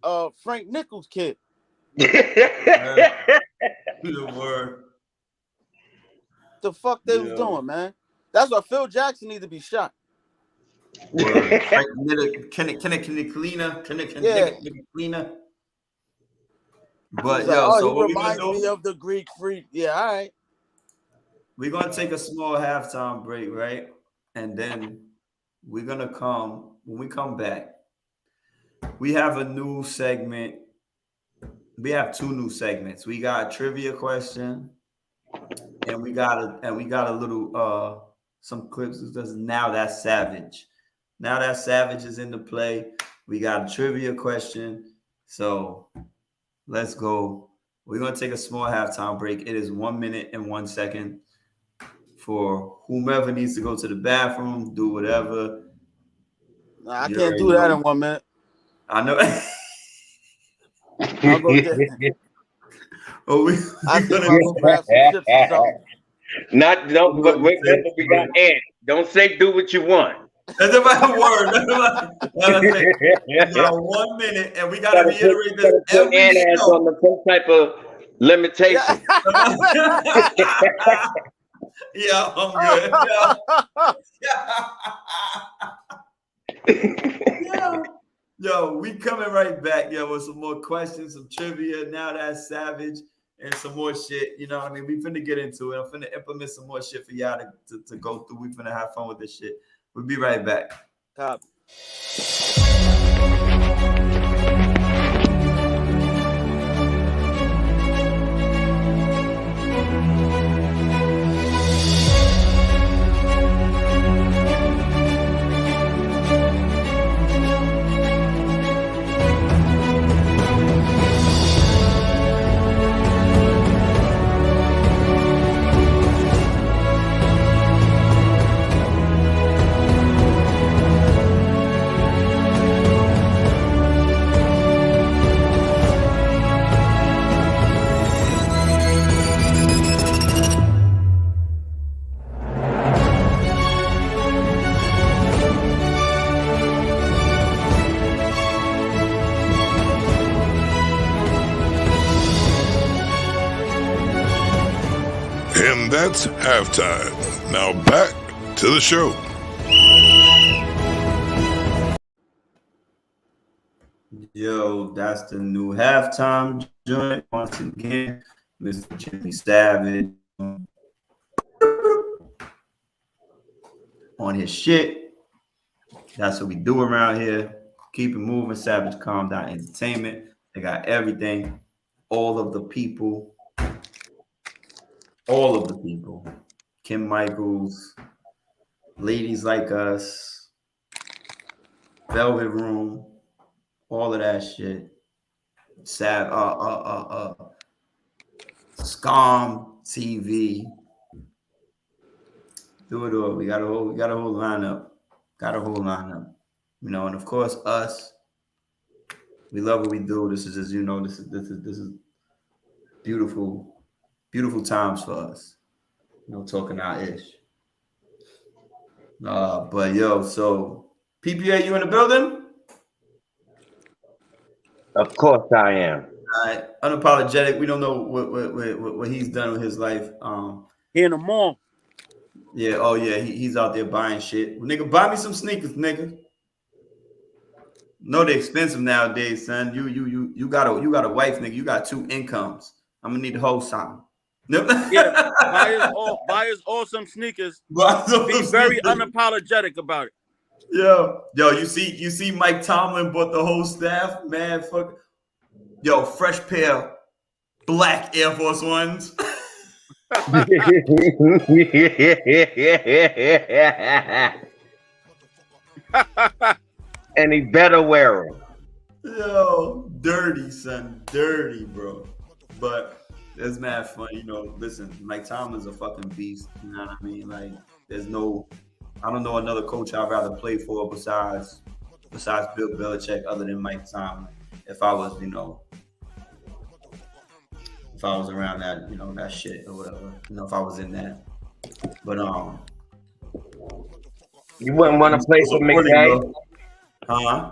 Frank Nichols kid. Good word. The fuck they was doing, man? That's why Phil Jackson needs to be shot. Cleaner. But so what reminds me of the Greek freak. Yeah, all right. We're gonna take a small halftime break, right? And then we're gonna when we come back, we have a new segment. We have two new segments. We got a trivia question, and we got a little some clips. Now That's Savage. Now That Savage is in the play. We got a trivia question. So let's go. We're gonna take a small halftime break. It is 1 minute and 1 second for whomever needs to go to the bathroom, do whatever. I can't do that in 1 minute. I know. I'll go there. I think I'll go grab some chips or something. But remember, we got Ed. Don't say do what you want. That's about a word. We got 1 minute, and we got to reiterate this every show. On some type of limitation. Yeah, I'm good. Yo, we coming right back, with some more questions, some trivia. Now That's Savage, and some more shit. You know what I mean? We finna get into it. I'm finna implement some more shit for y'all to go through. We finna have fun with this shit. We'll be right back. Top. And that's halftime. Now back to the show. Yo, that's the new halftime joint. Once again, Mr. Jimmy Savage on his shit. That's what we do around here. Keep it moving. Savage Calm Down Entertainment. They got everything. All of the people. Kim Michaels, Ladies Like Us, Velvet Room, all of that shit. Scum TV. Do it all. We got a whole lineup. You know, and of course us. We love what we do. This is, as you know, this is beautiful, beautiful times for us. You know, talking our ish. But yo, so PPA, you in the building? Of course I am. All right, unapologetic. We don't know what he's done with his life. He in the mall. Yeah. Oh yeah. He's out there buying shit. Well, nigga, buy me some sneakers, nigga. No, they're expensive nowadays, son. You got a wife, nigga. You got 2 incomes. I'm gonna need the whole song. Yeah, buy us all some sneakers. Be very unapologetic about it. Yo, you see Mike Tomlin bought the whole staff, man. Fuck. Yo, fresh pair black Air Force Ones. And he better wear them. Yo, dirty, son. Dirty, bro. But it's mad fun. You know, listen, Mike Tomlin's a fucking beast. You know what I mean? Like, I don't know another coach I'd rather play for besides Bill Belichick other than Mike Tomlin. If I was around that, you know, that shit or whatever. You know, if I was in that. But you wouldn't want to play for McVay? Huh?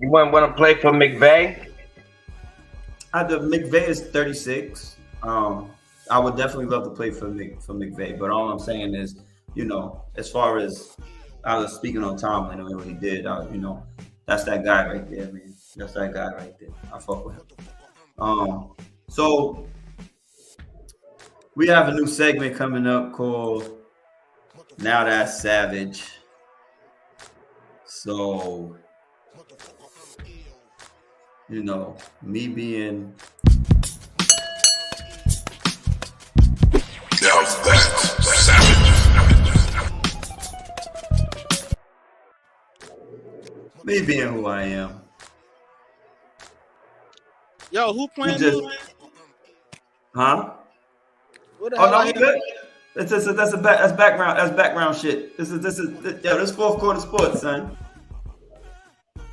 You wouldn't want to play for McVay? McVay is 36. I would definitely love to play for McVay, but all I'm saying is, you know, as far as I was speaking on Tomlin and what he did, you know, that's that guy right there, man. That's that guy right there. I fuck with him. So we have a new segment coming up called Now That's Savage. So, you know, me being Now that's savage. me being who I am. Yo, who playing? Huh? What the Oh hell? no, he good. That's background shit. This is fourth quarter sports, son.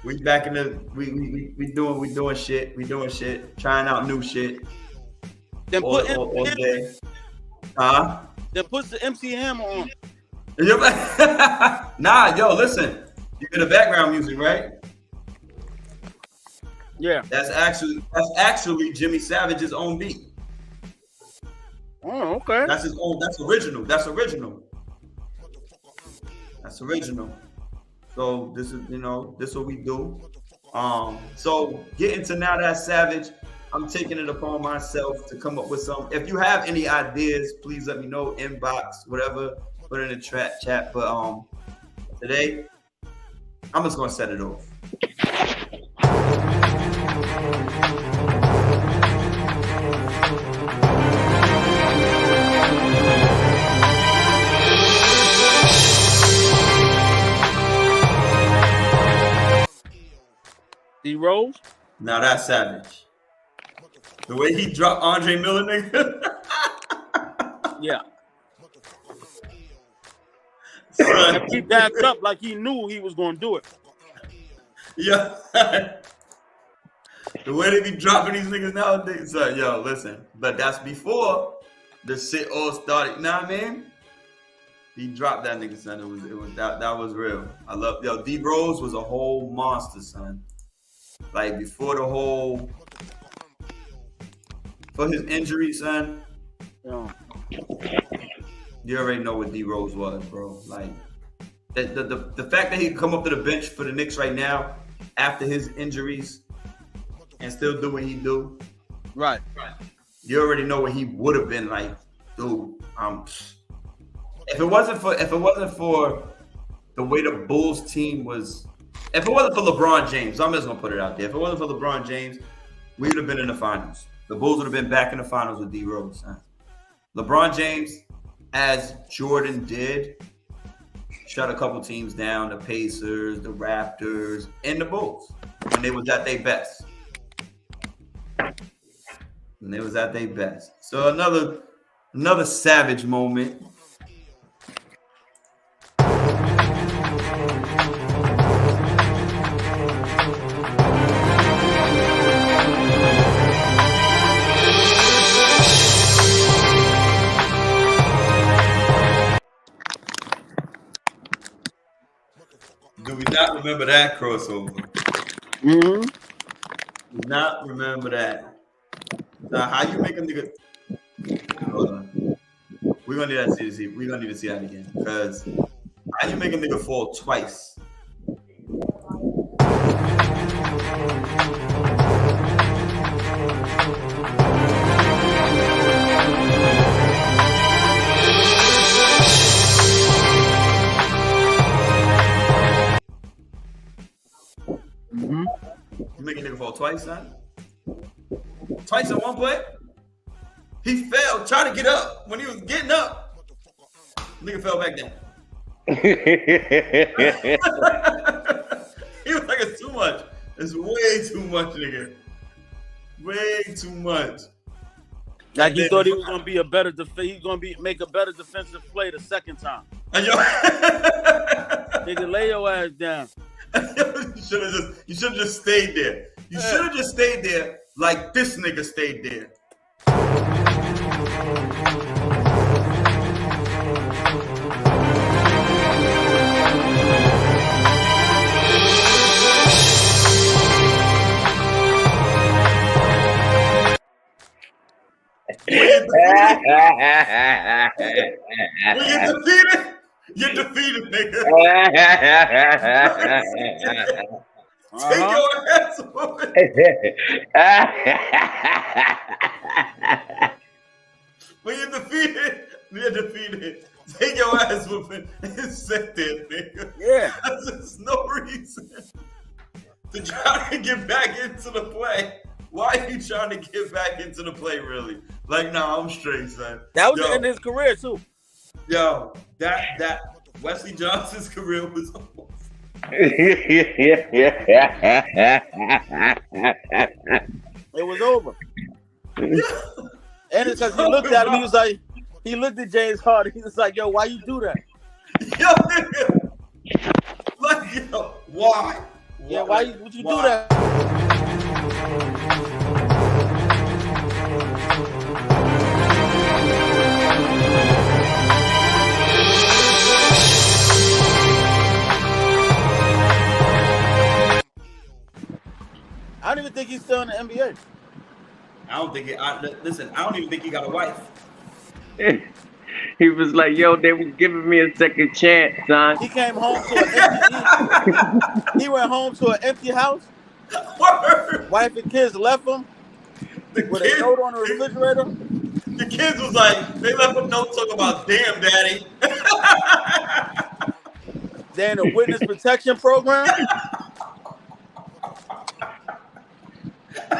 We back in the we doing shit, trying out new shit. Then all put day. Huh? Then put the MC Hammer on. Nah, yo, listen. You get the background music, right? Yeah. That's actually Jimmy Savage's own beat. Oh, okay. That's his own. That's original. So this is, you know, this is what we do. So getting to Now That's Savage, I'm taking it upon myself to come up with some. If you have any ideas, please let me know. Inbox, whatever. Put it in the chat. But today, I'm just gonna set it off. D Rose? Now That's Savage. The way he dropped Andre Miller, nigga. Yeah. And he backed up like he knew he was going to do it. Yeah. The way they be dropping these niggas nowadays. So, yo, listen. But that's before the shit all started. You know what I mean? He dropped that nigga, son. It was that was real. I love, yo, D Rose was a whole monster, son. Like before for his injury, son. Yeah. You already know what D Rose was, bro. Like the fact that he come up to the bench for the Knicks right now after his injuries and still do what he do. Right. You already know what he would have been like, dude. If it wasn't for the way the Bulls team was If it wasn't for LeBron James, I'm just gonna put it out there. If it wasn't for LeBron James, we would have been in the finals. The Bulls would have been back in the finals with D Rose. LeBron James, as Jordan did, shut a couple teams down, the Pacers, the Raptors, and the Bulls when they was at their best. When they was at their best. So another savage moment. Do we not remember that crossover? Mm-hmm. Do not remember that. Now, how you make a nigga? Hold on. We're gonna need that see. We're gonna need to see that again. Because how you make a nigga fall twice? Mm-hmm. You make a nigga fall twice, son? Twice in one play? He fell trying to get up. When he was getting up, nigga fell back down. He was like, it's too much. It's way too much, nigga. Way too much. Like he thought he was gonna be a better he's gonna make a better defensive play the second time. Nigga, lay your ass down. You should have just stayed there. You should have just stayed there like this nigga stayed there. You're defeated, nigga. Take your ass away. When you're defeated. Take your ass whooping and sit there, nigga. Yeah. There's no reason to try to get back into the play. Why are you trying to get back into the play, really? Like, nah, I'm straight, son. That was the end of his career, too. Yo, that Wesley Johnson's career was over. It was over. And it's because he looked at him, he looked at James Harden, he was like, yo, why you do that? Yo, nigga. Like, yo, why? Yeah, would you do that? I don't even think he's still in the NBA. I don't even think he got a wife. He was like, yo, they was giving me a second chance, son. He came home to an empty he went home to an empty house. Word. Wife and kids left him with a note on the refrigerator. The kids was like, they left a note talking about, damn, daddy. They're in a witness protection program.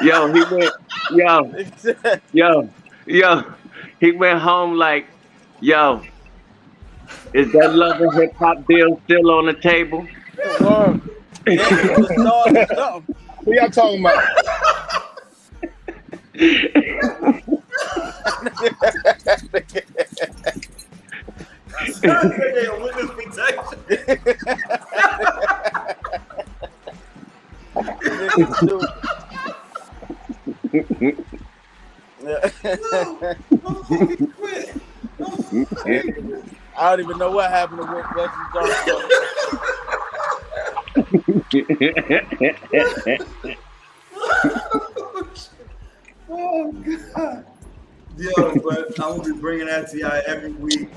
Yo, he went home like, yo, is that Love and Hip Hop deal still on the table? Who y'all talking about? Witness protection. I don't even know what happened to Wesley Johnson. Oh God. Yo, but I'm gonna be bringing that to y'all every week.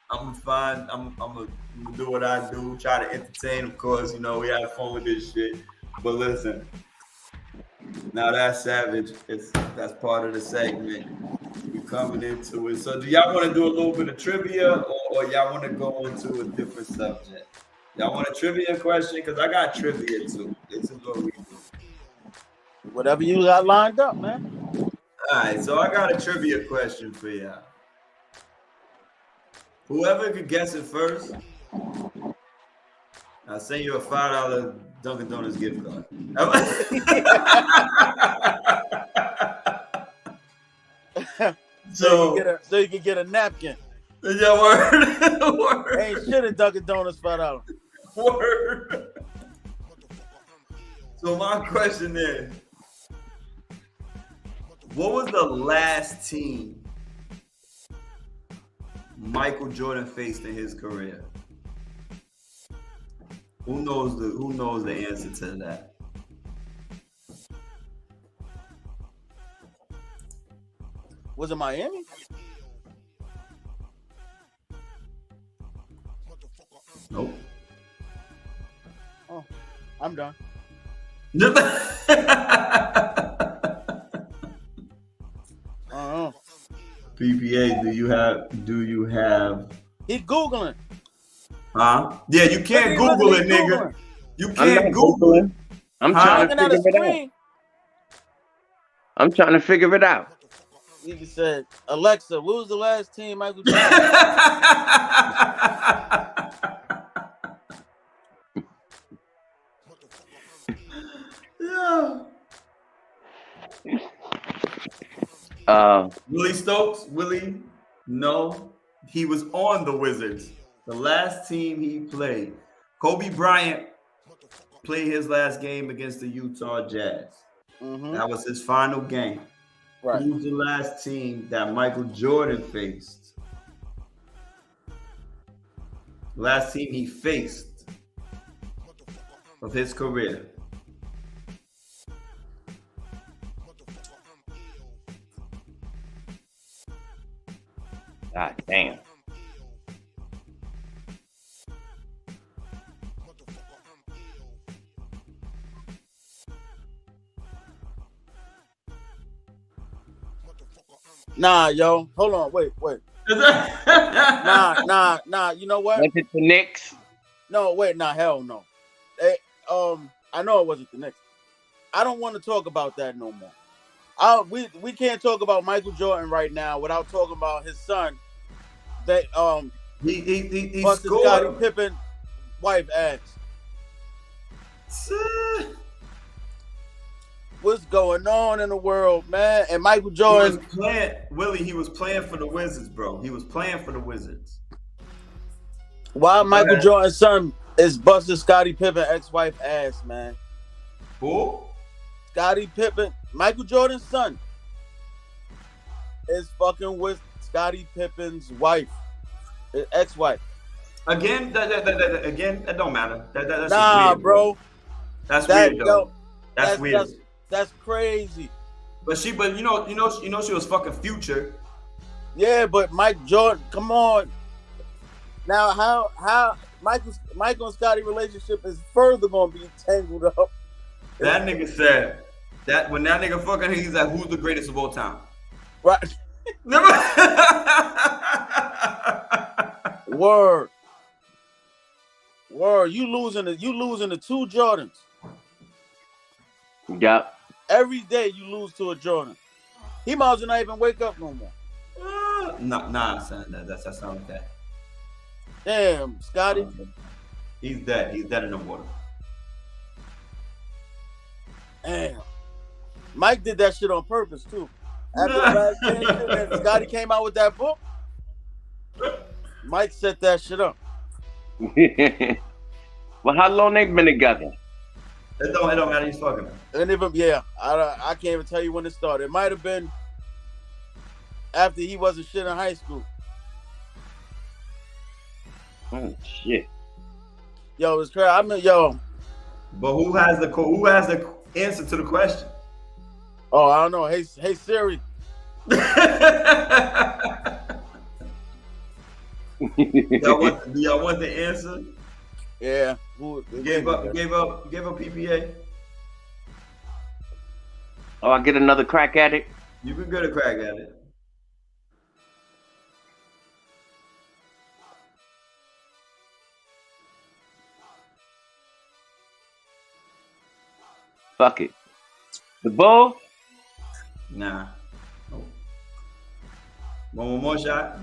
I'm gonna do what I do, try to entertain, of course. You know, we have fun with this shit. But listen, now that's savage. That's part of the segment. We're coming into it. So do y'all want to do a little bit of trivia or y'all want to go into a different subject? Y'all want a trivia question? Because I got trivia too. This is what we do. Whatever you got lined up, man. All right, so I got a trivia question for y'all. Whoever could guess it first, I'll send you a $5 Dunkin' Donuts gift card. So you can get a napkin. Yeah, word. Ain't shit at Dunkin' Donuts $5. Word. So my question is, what was the last team Michael Jordan faced in his career? Who knows the answer to that? Was it Miami? Nope. Oh, I'm done. PPA, do you have He's Googling. Huh? Yeah, you can't Google it, nigga. You can't Google it. I'm trying to figure it out. I'm trying to figure it out. He said, Alexa, what was the last team Michael Jordan? Yeah. Willie Stokes? Willie? No. He was on the Wizards. The last team he played. Kobe Bryant played his last game against the Utah Jazz. Mm-hmm. That was his final game. Right. Who was the last team that Michael Jordan faced? Last team he faced of his career. God damn. Nah, yo. Hold on. Wait. Nah. You know what? Was it the Knicks? No, wait. Nah, hell no. I know it wasn't the Knicks. I don't want to talk about that no more. We can't talk about Michael Jordan right now without talking about his son. That he busted Scottie Pippen wife ass. What's going on in the world, man? And Michael Jordan he was playing for the Wizards, bro. He was playing for the Wizards. Why Michael Jordan's son is busting Scottie Pippen ex-wife ass, man? Who? Scottie Pippen, Michael Jordan's son, is fucking with Scottie Pippen's wife, his ex-wife. Again, that don't matter. That's nah, weird, bro. That's weird, though. That's weird. That's crazy. But you know she was fucking Future. Yeah, but Mike Jordan, come on. Now how Michael and Scottie relationship is further gonna be tangled up. That nigga said that when that nigga fucking, he's like, who's the greatest of all time? Right. Word. You losing the 2 Jordans. Yep. Every day you lose to a Jordan. He might as well not even wake up no more. Nah, son. That's not like that. Damn, Scottie. He's dead. He's dead in the water. Damn. Mike did that shit on purpose too. After the last game, and Scottie came out with that book, Mike set that shit up. Well, how long they been together? It don't matter. He's fucking her. And even I can't even tell you when it started. It might have been after he wasn't shit in high school. Oh shit. Yo, it's crazy. I mean, yo. But who has the answer to the question? Oh, I don't know. Hey Siri. Do y'all want the answer? Yeah. Gave up PPA. Oh, I get another crack at it. You can get a crack at it. Fuck it. The Bulls? Nah. Nope. One more shot.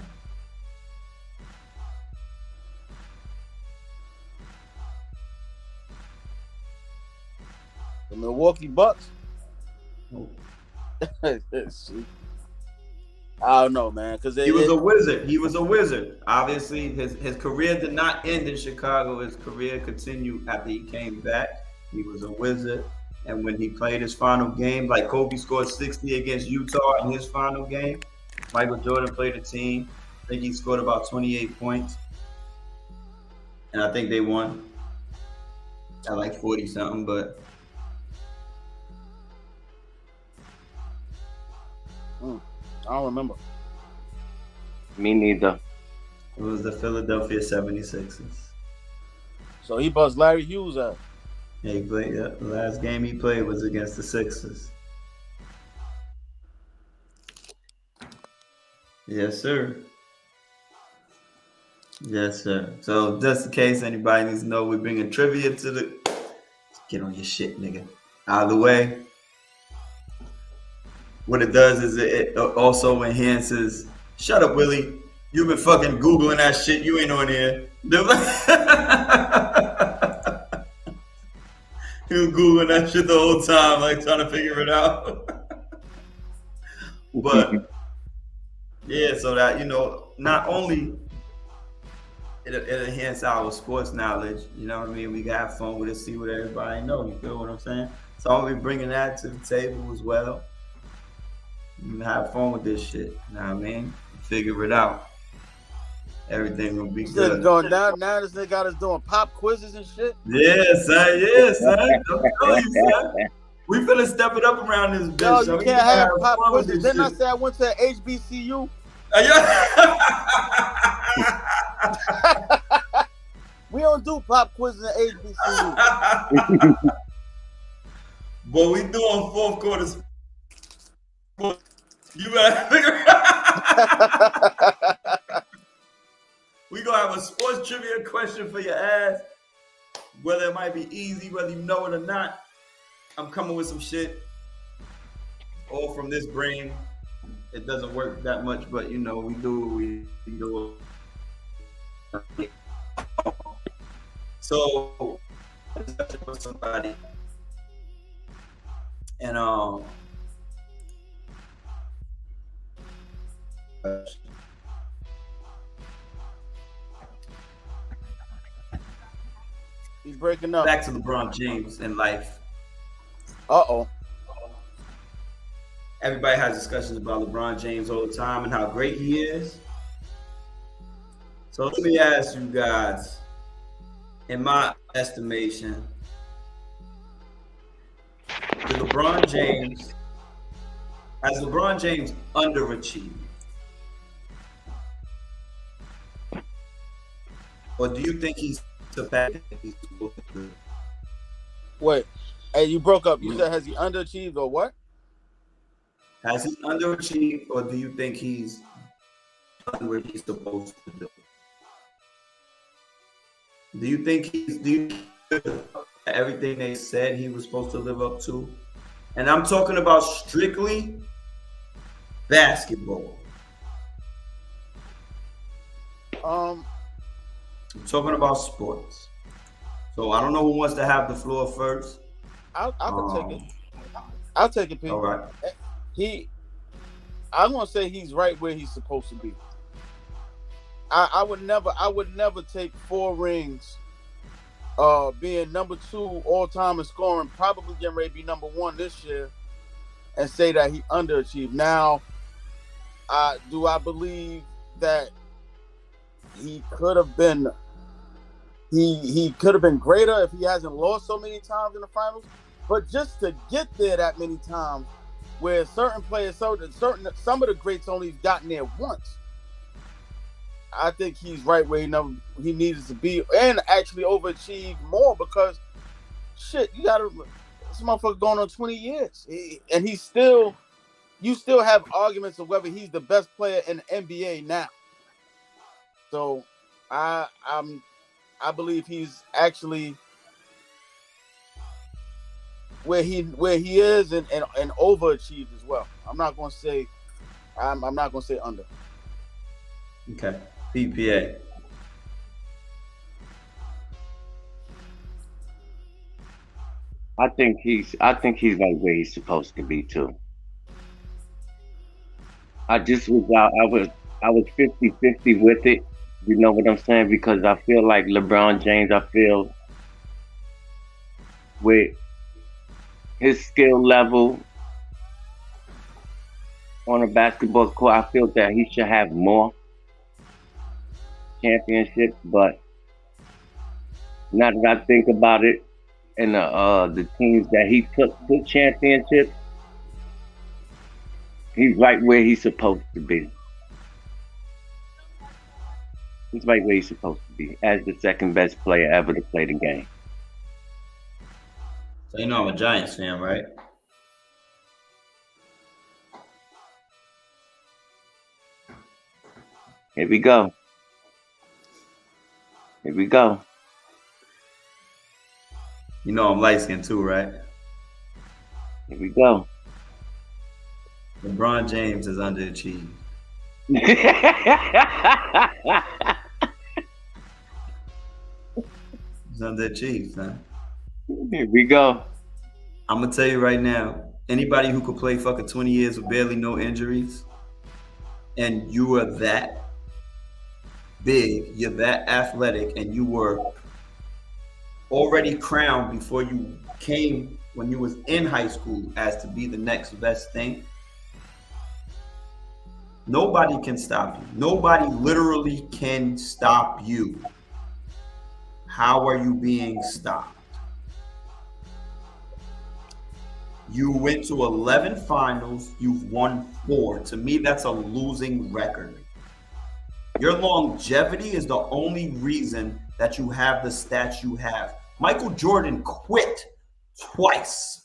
The Milwaukee Bucks. Nope. I don't know, man, because He was a wizard. He was a wizard. Obviously, his career did not end in Chicago. His career continued after he came back. He was a wizard. And when he played his final game, like Kobe scored 60 against Utah in his final game, Michael Jordan played a team. I think he scored about 28 points. And I think they won at like 40 something, but I don't remember. Me neither. it was the Philadelphia 76ers. So he buzzed Larry Hughes out. Yeah, he played. Yeah, the last game he played was against the Sixers. Yes, sir. Yes, sir. So just in case anybody needs to know, we're bringing trivia to the. Get on your shit, nigga. Out of the way. What it does is it also enhances. Shut up, Willie. You've been fucking Googling that shit. You ain't on here. He was Googling that shit the whole time, like trying to figure it out. But yeah, so that, you know, not only it enhances our sports knowledge, you know what I mean? We can have fun with it, see what everybody knows. You feel what I'm saying? So I'll be bringing that to the table as well. You can have fun with this shit. You know what I mean? Figure it out. Everything will be good. Going down now. This nigga got us doing pop quizzes and shit. Yeah, son. Yeah, son. I'm telling you, son. We finna step it up around this bitch. No, so you can't have pop fun with quizzes. this Didn't I shit. say I went to HBCU? We don't do pop quizzes at HBCU. But we doing fourth quarter. You better figure it out. We gonna have a sports trivia question for your ass. Whether it might be easy, whether you know it or not. I'm coming with some shit. All from this brain. It doesn't work that much, but you know, we do what we do. So, with somebody, and He's breaking up. back to LeBron James in life. Uh-oh. Everybody has discussions about LeBron James all the time and how great he is. So let me ask you guys, in my estimation, has LeBron James underachieved? Or do you think he's surpassed what he's supposed to do? Wait. Hey, you broke up. You said, has he underachieved or what? Has he underachieved, or do you think he's done what he's supposed to do? Do you think everything they said he was supposed to live up to? And I'm talking about strictly basketball. Um, I'm talking about sports. So I don't know who wants to have the floor first. I can take it. I'll take it, Pete. All right. I'm gonna say he's right where he's supposed to be. I would never take 4 rings, being number 2 all time in scoring, probably getting ready to be number 1 this year, and say that he underachieved. Now, do I believe that he could have been greater if he hasn't lost so many times in the finals? But just to get there that many times, where certain players, some of the greats only gotten there once, I think he's right where he needed to be, and actually overachieved more, because shit, this motherfucker going on 20 years, and you still have arguments of whether he's the best player in the NBA now. So I believe he's actually where he is and overachieved as well. I'm not gonna say under. Okay. PPA. I think he's right where he's supposed to be too. I was 50-50 with it. You know what I'm saying? Because I feel like LeBron James, with his skill level on a basketball court, I feel that he should have more championships. But now that I think about it, and the teams that he took to championships, he's right where he's supposed to be. He's right where he's supposed to be, as the second best player ever to play the game. So you know I'm a Giants fan, right? Here we go. Here we go. You know I'm light skinned too, right? Here we go. LeBron James is underachieved. He's underachieved, man. Here we go. I'm gonna tell you right now, anybody who could play fucking 20 years with barely no injuries, and you are that big, you're that athletic, and you were already crowned before you came when you was in high school as to be the next best thing. Nobody can stop you. Nobody literally can stop you. How are you being stopped? You went to 11 finals, you've won 4. To me, that's a losing record. Your longevity is the only reason that you have the stats you have. Michael Jordan quit twice.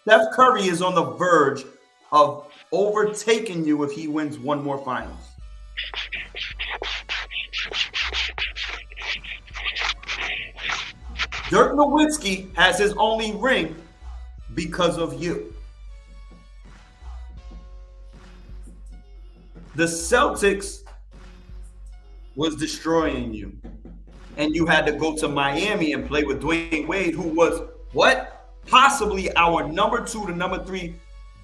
Steph Curry is on the verge of overtaking you if he wins one more finals. Dirk Nowitzki has his only ring because of you. The Celtics was destroying you. And you had to go to Miami and play with Dwayne Wade, who was what? Possibly our number 2 to number 3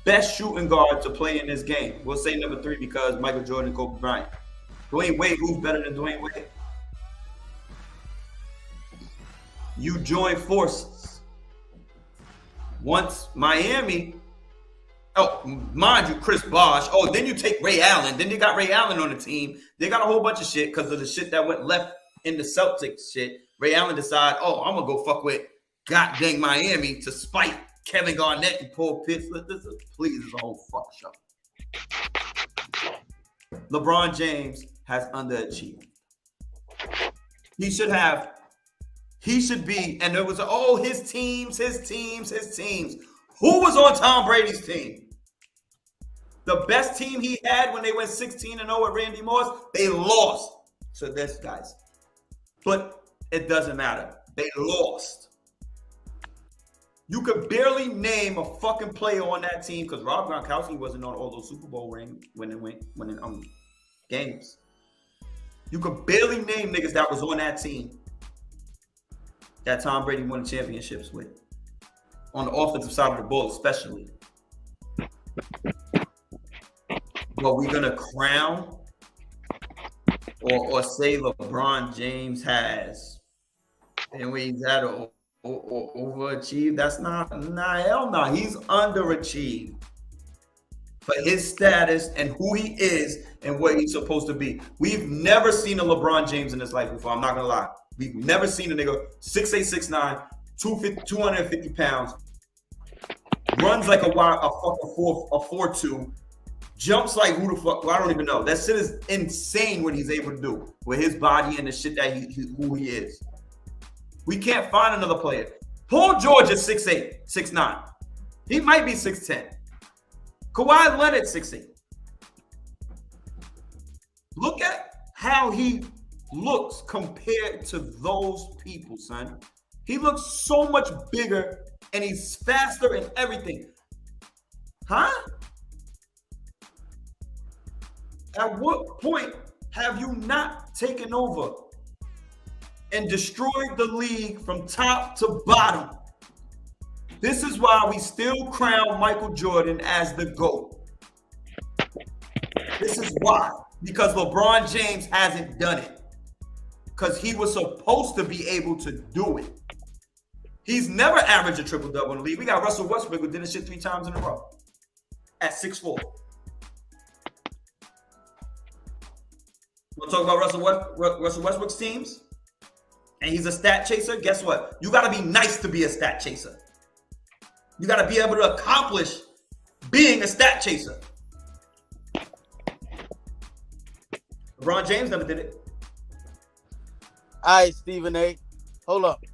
best shooting guard to play in this game. We'll say number 3 because Michael Jordan and Kobe Bryant. Dwayne Wade, who's better than Dwayne Wade? You join forces. Once Miami, mind you, Chris Bosh. Then you take Ray Allen. Then they got Ray Allen on the team. They got a whole bunch of shit because of the shit that went left in the Celtics shit. Ray Allen decided, I'm going to go fuck with goddamn Miami to spite Kevin Garnett and Paul Pierce. This is a whole fuck show. LeBron James has underachieved. He should be, and there was, his teams. Who was on Tom Brady's team? The best team he had when they went 16-0 with Randy Moss, they lost to this guys. But it doesn't matter. They lost. You could barely name a fucking player on that team because Rob Gronkowski wasn't on all those Super Bowl rings winning games. You could barely name niggas that was on that team that Tom Brady won championships with. On the offensive side of the ball, especially. But we're gonna crown or say LeBron James has, and he's had to overachieve. That's not, hell no. He's underachieved for his status and who he is and what he's supposed to be. We've never seen a LeBron James in his life before. I'm not gonna lie. We've never seen a nigga 6'8", 6'9", 250 pounds, runs like a 4.2, jumps like who the fuck? Well, I don't even know. That shit is insane what he's able to do with his body and the shit that who he is. We can't find another player. Paul George is 6'8", 6'9". He might be 6'10". Kawhi Leonard 6'8". Look at how he looks compared to those people, son. He looks so much bigger and he's faster and everything. Huh? At what point have you not taken over and destroyed the league from top to bottom? This is why we still crown Michael Jordan as the GOAT. This is why. Because LeBron James hasn't done it. Because he was supposed to be able to do it. He's never averaged a triple-double in the league. We got Russell Westbrook who did this shit 3 times in a row at 6'4". We'll talk about Russell Westbrook's teams, and he's a stat chaser. Guess what? You got to be nice to be a stat chaser. You got to be able to accomplish being a stat chaser. LeBron James never did it. All right, Stephen A. Hold up.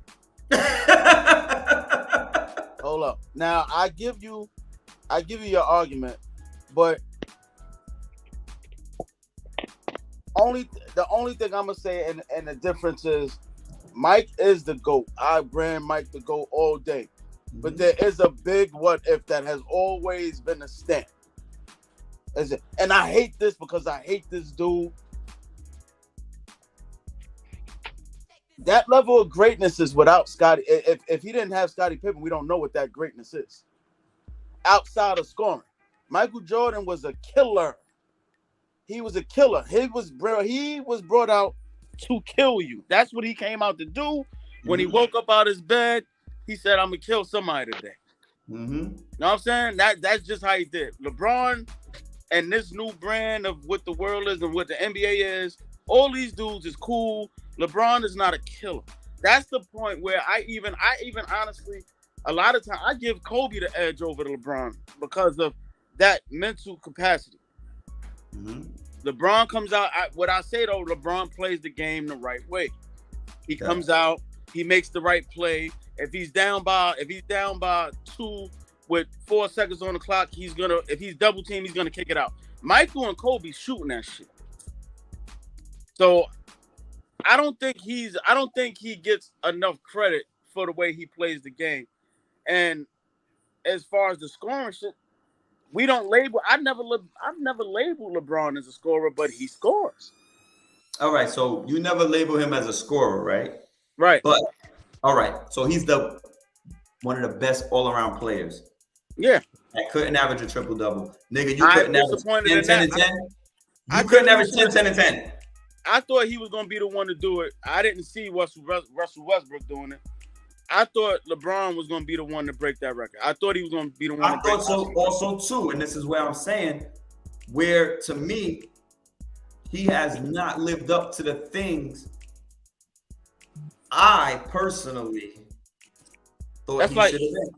Hold up. Now I give you your argument, but the only thing I'm gonna say, and the difference is, Mike is the GOAT. I brand Mike the GOAT all day, but there is a big what if that has always been a stamp. And I hate this because I hate this dude. That level of greatness is without Scottie. If he didn't have Scottie Pippen, we don't know what that greatness is. Outside of scoring, Michael Jordan was a killer. He was a killer. He was brought out to kill you. That's what he came out to do. When he woke up out his bed, he said, "I'm gonna kill somebody today." Know what I'm saying? That's just how he did. LeBron and this new brand of what the world is and what the NBA is. All these dudes is cool. LeBron is not a killer. That's the point where I even honestly, a lot of times I give Kobe the edge over to LeBron because of that mental capacity. LeBron comes out. What I say though, LeBron plays the game the right way. He comes out. He makes the right play. If he's down by 2 with 4 seconds on the clock, if he's double teamed, he's gonna kick it out. Michael and Kobe shooting that shit. So I don't think he gets enough credit for the way he plays the game. And as far as the scoring shit, we don't label. I've never labeled LeBron as a scorer, but he scores. All right, so you never label him as a scorer, right? Right. But all right, so he's one of the best all-around players. Yeah. That couldn't average a triple-double. Nigga, you couldn't average 10, 10, and 10. You couldn't average 10, 10, and 10. I thought he was going to be the one to do it. I didn't see Russell Westbrook doing it. I thought LeBron was going to be the one to break that record. I thought he was going to be the one. I thought so also too, and this is where I'm saying, where to me, he has not lived up to the things I personally thought he should have been.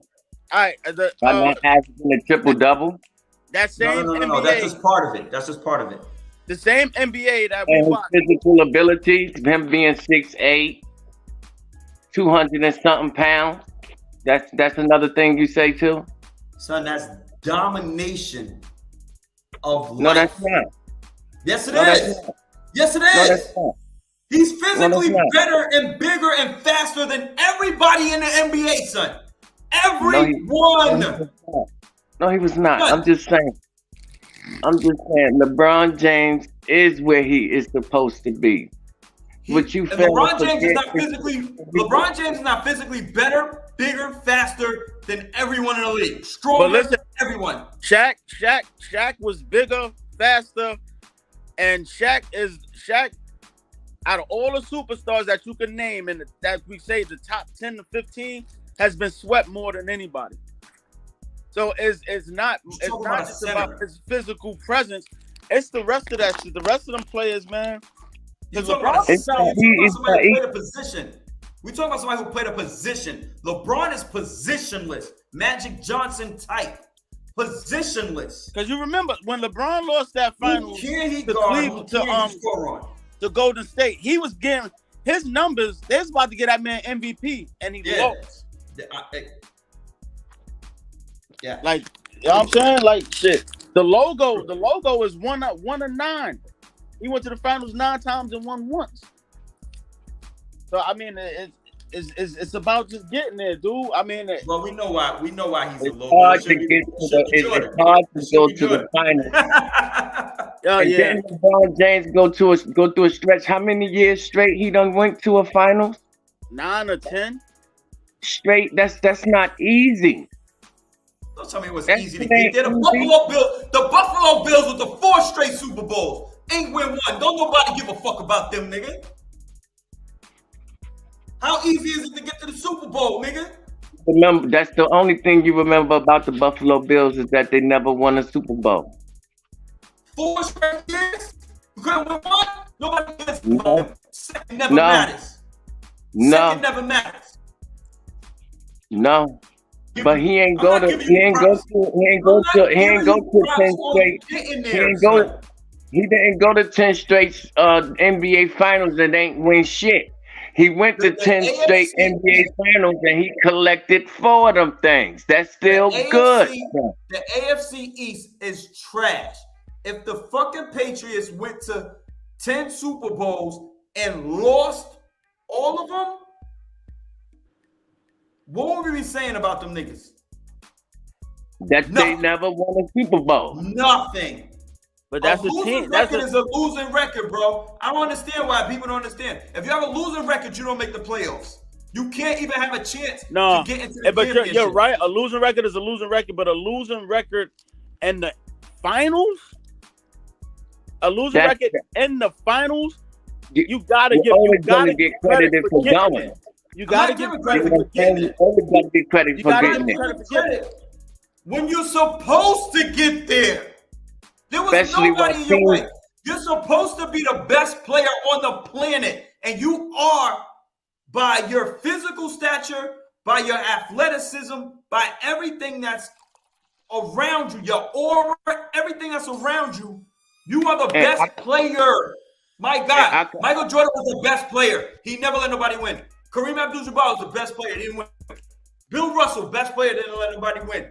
All right, by not having a triple double. That same no. That's just part of it. The same NBA that we watch. Physical ability, him being 6'8", 200 and something pounds. That's another thing you say too. Son, that's domination of life. No, that's not. Yes, it is. Yes, it is. No, that's not. He's physically better and bigger and faster than everybody in the NBA, son. Everyone. No, he was not. I'm just saying. LeBron James is where he is supposed to be. LeBron James is not physically better, bigger, faster than everyone in the league. Stronger than everyone. Shaq was bigger, faster, and Shaq out of all the superstars that you can name and that we say the top 10 to 15 has been swept more than anybody. So it's not just about his physical presence. It's the rest of that shit. The rest of them players, man. We talking about somebody who played a position. We talking about somebody who played a position. LeBron is positionless. Magic Johnson type. Positionless. Because you remember when LeBron lost that final to Golden State, he was getting his numbers. They was about to get that man MVP, and he lost. Yeah. Like, you know what I'm saying? Like, shit. The logo is 1 of 9. He went to the finals 9 times and won once. So I mean, it's about just getting there, dude. I mean, Well, we know why. We know why he's a It's low. hard to get to the. It's hard to go to the final. oh And yeah, then LeBron James go through a stretch. How many years straight he done went to a finals? 9 or 10. Straight. That's not easy. Don't tell me it was That's easy to get there. The Buffalo Bills with the 4 straight Super Bowls ain't win one. Don't nobody give a fuck about them, nigga. How easy is it to get to the Super Bowl, nigga? Remember, that's the only thing you remember about the Buffalo Bills is that they never won a Super Bowl. 4 straight years? You couldn't win one? Nobody cares about No. them. Second never No. matters. No, Second never matters. no. But he ain't I'm go not to giving he you ain't props. go to he ain't I'm go not to he giving ain't go you to props 10 on straight. getting He there, ain't go son. he didn't go to 10 straight NBA finals and ain't win shit. He went to The 10 straight AFC NBA finals and he collected 4 of them things. That's still good. The AFC East is trash. If the fucking Patriots went to 10 Super Bowls and lost all of them, what would we be saying about them niggas? That they Nothing. never won a Super Bowl. Nothing. But that's a a losing team. That's record is a losing record, bro. I don't understand why people don't understand. If you have a losing record, you don't make the playoffs. You can't even have a chance No, to get into the but championship. you're right. A losing record is a losing record, but a losing record in the finals, record in the finals, you gotta give credited for going. it. You gotta give credit You for getting it. always gotta get credit You for gotta getting give it. credit for getting it. When you're supposed to get there. There was Especially nobody when in your teams- way. You're supposed to be the best player on the planet, and you are by your physical stature, by your athleticism, by everything that's around you, your aura, everything that's around you. You are the best player. My God, Michael Jordan was the best player. He never let nobody win. Kareem Abdul-Jabbar was the best player. He didn't win. Bill Russell, best player, didn't let nobody win.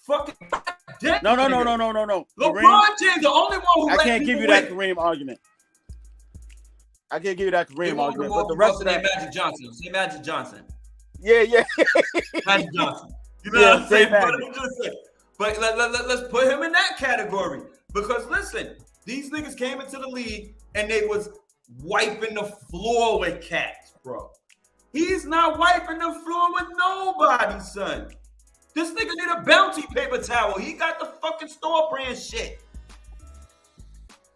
Fucking No. LeBron Kareem, James, the only one who I let can't give people you that win. Kareem argument. I can't give you that They Kareem won't argument, remove but the rest of Russell, that, Magic Johnson. Say Magic Johnson. yeah. Magic Johnson. You know Yeah, what I'm saying? say But, Magic. I'm just saying. But let's put him in that category. Because listen, these niggas came into the league and they was wiping the floor with cats, bro. He's not wiping the floor with nobody, son. This nigga need a bounty paper towel. He got the fucking store brand shit.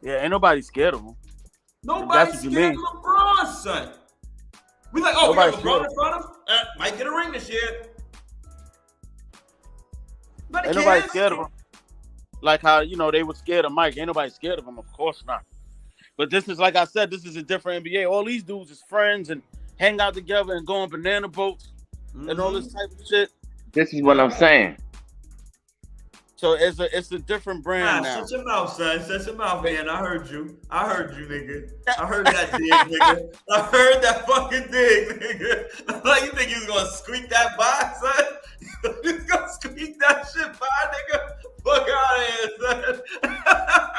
Yeah, ain't nobody scared of him. Nobody's That's what you scared of mean. LeBron, son. We like, oh, Nobody's we got LeBron scared. in front of him. Might get a ring this year. Nobody Ain't nobody cares. scared of him. Like how, they were scared of Mike. Ain't nobody scared of him. Of course not. But this is, like I said, this is a different NBA. All these dudes is friends and hang out together and go on banana boats and all this type of shit. This is what I'm saying. So it's a different brand now. Shut your mouth, son. Shut your mouth, man. I heard you, nigga. I heard that dig, nigga. I heard that fucking dig, nigga. Like, you think you was gonna squeak that by, son? You gonna squeak that shit by, nigga? Fuck out of here, son.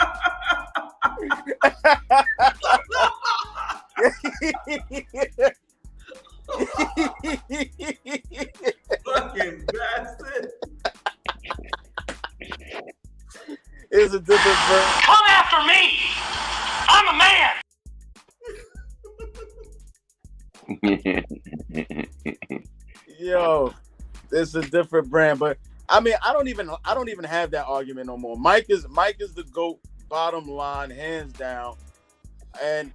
Fucking bastard. It's a different brand. Come after me! I'm a man! Yo, it's a different brand. But I mean, I don't even have that argument no more. Mike is the GOAT, bottom line, hands down. And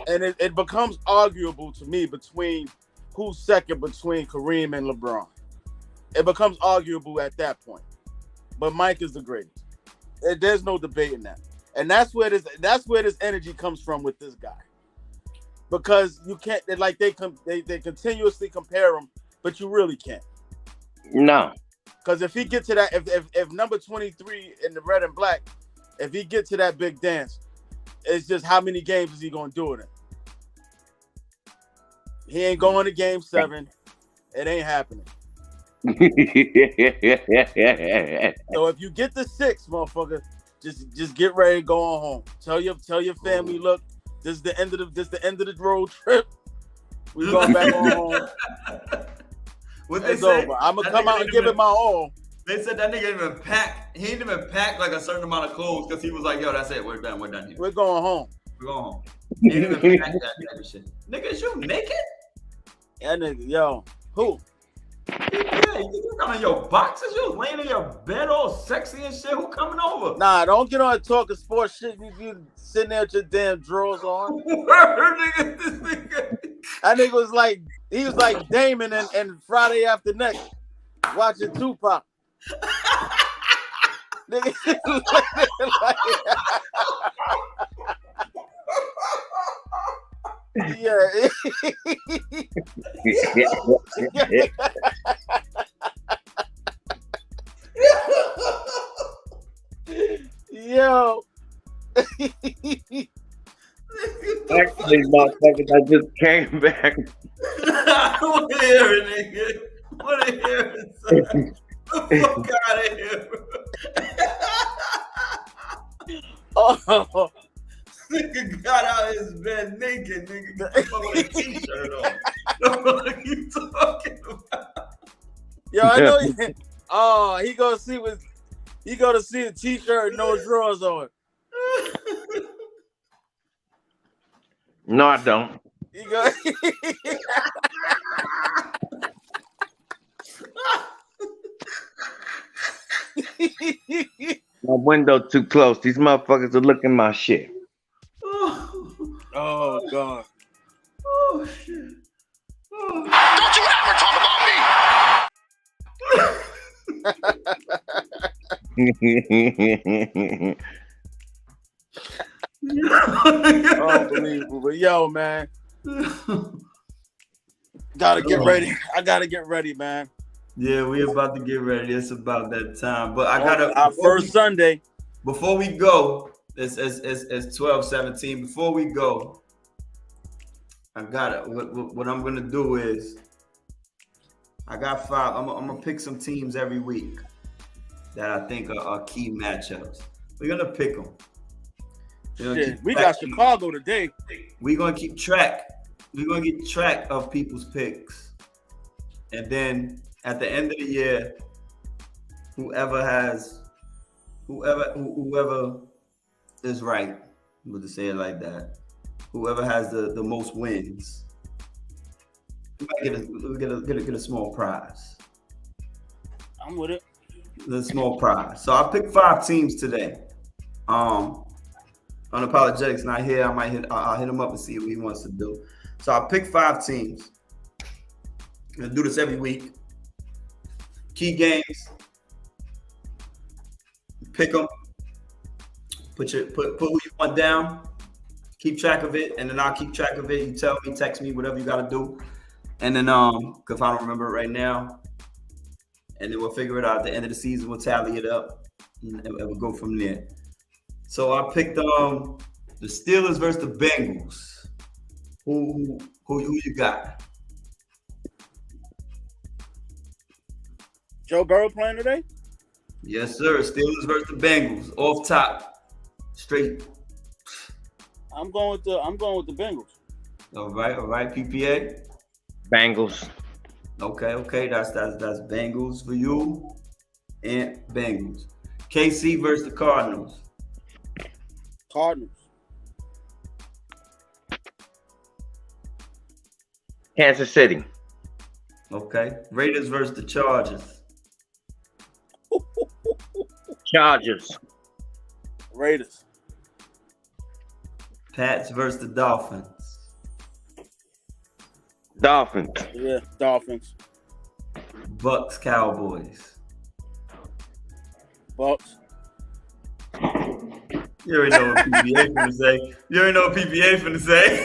it becomes arguable to me between who's second between Kareem and LeBron. It becomes arguable at that point. But Mike is the greatest. There's no debate in that. And that's where this energy comes from with this guy. Because you can't, they continuously compare him, but you really can't. No. Because if he gets to that, if number 23 in the red and black, if he gets to that big dance, it's just how many games is he going to do it in? He ain't going to game 7. It ain't happening. So if you get the 6, motherfucker, just get ready to go on home. Tell your family, look, This is the end of the road trip. We going back home. What they It's say? over. I'm gonna That come nigga out and ain't give even- it my all. They said that nigga didn't even pack. He didn't even pack like a certain amount of clothes because he was like, yo, that's it. We're done here. We're going home. We're going home. He didn't even pack that type of shit. Nigga, is you naked? That nigga, yo, who? Yeah, you got on your boxes. You was laying in your bed all sexy and shit. Who coming over? Nah, don't get on talking sports shit. You sitting there with your damn drawers on. Word, nigga, this nigga. That nigga was like, he was like Damon and Friday After Next watching Tupac. Nigga, yeah. Yo. Actually, motherfuckers, I just came back. I want to hear it, nigga. I want to hear it, son. The fuck out of here. Oh. Nigga got out his bed naked, nigga. Got the fuck with a t-shirt on. What are you talking about? Yo, I know he gonna see a t-shirt and no drawers on. No, I don't. He go My window too close. These motherfuckers are looking my shit. Oh God. Oh shit. Oh. Don't you ever talk about me. Unbelievable. But yo, man. Gotta get ready. I gotta get ready, man. Yeah, we about to get ready. It's about that time. But I gotta our first Sunday. Before we go, it's 12:17. Before we go, I gotta what I'm gonna do is I got 5. I'm gonna pick some teams every week that I think are key matchups. We're gonna pick them. Shit, we got Chicago today. We're gonna keep track. We're gonna get track of people's picks, and then at the end of the year, whoever is right, we'll just say it like that. Whoever has the most wins, we might get a small prize. I'm with it. The small prize. So I picked 5 teams today. Unapologetics not here. I'll hit him up and see what he wants to do. So I picked 5 teams. I'm gonna do this every week. Key games. Pick them. Put who you want down. Keep track of it, and then I'll keep track of it. You tell me, text me, whatever you gotta do. And then if I don't remember it right now, and then we'll figure it out at the end of the season. We'll tally it up, and we'll go from there. So I picked the Steelers versus the Bengals. Who you got? Joe Burrow playing today? Yes, sir. Steelers versus the Bengals. Off top, straight. I'm going with the Bengals. All right. PPA. Bengals. Okay. That's Bengals for you, and Bengals. KC versus the Cardinals. Cardinals. Kansas City. Okay. Raiders versus the Chargers. Chargers. Raiders. Pats versus the Dolphins. Dolphins. Yeah, Dolphins. Bucks Cowboys. Bucks. You already know what PPA finna say.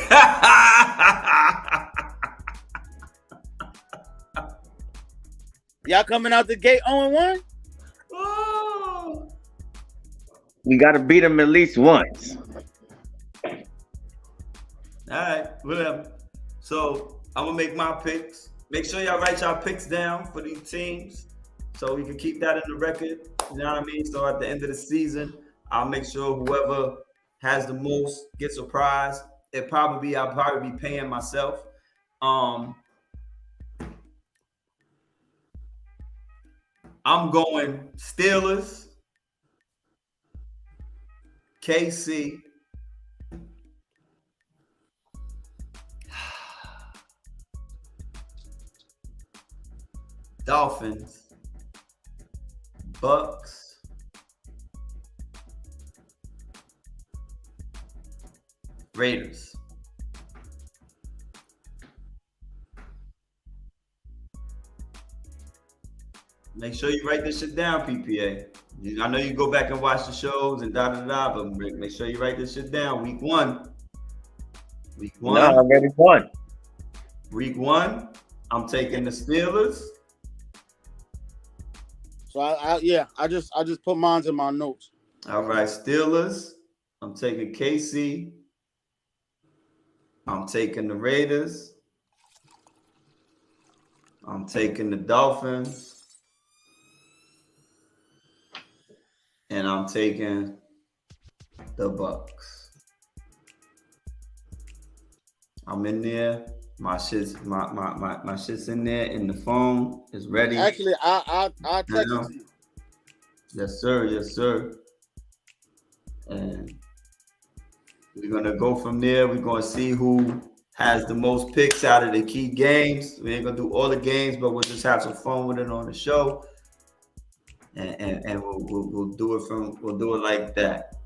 Y'all coming out the gate 0-1? Oh. We got to beat them at least once. All right, whatever. So I'm gonna make my picks. Make sure y'all write y'all picks down for these teams, so we can keep that in the record. You know what I mean? So at the end of the season, I'll make sure whoever has the most gets a prize. I'll probably be paying myself. I'm going Steelers, KC, Dolphins, Bucks, Raiders. Make sure you write this shit down, PPA. I know you go back and watch the shows and da-da-da, but make sure you write this shit down. Week one. No, I already won. Week 1, I'm taking the Steelers. So I just put mine in my notes. All right, Steelers. I'm taking KC. I'm taking the Raiders. I'm taking the Dolphins. And I'm taking the Bucks. I'm in there. My shit's in there in the phone. It's ready. Actually, I'll text it to you. Yes, sir. Yes, sir. And we're gonna go from there. We're gonna see who has the most picks out of the key games. We ain't gonna do all the games, but we'll just have some fun with it on the show. And we'll do it like that.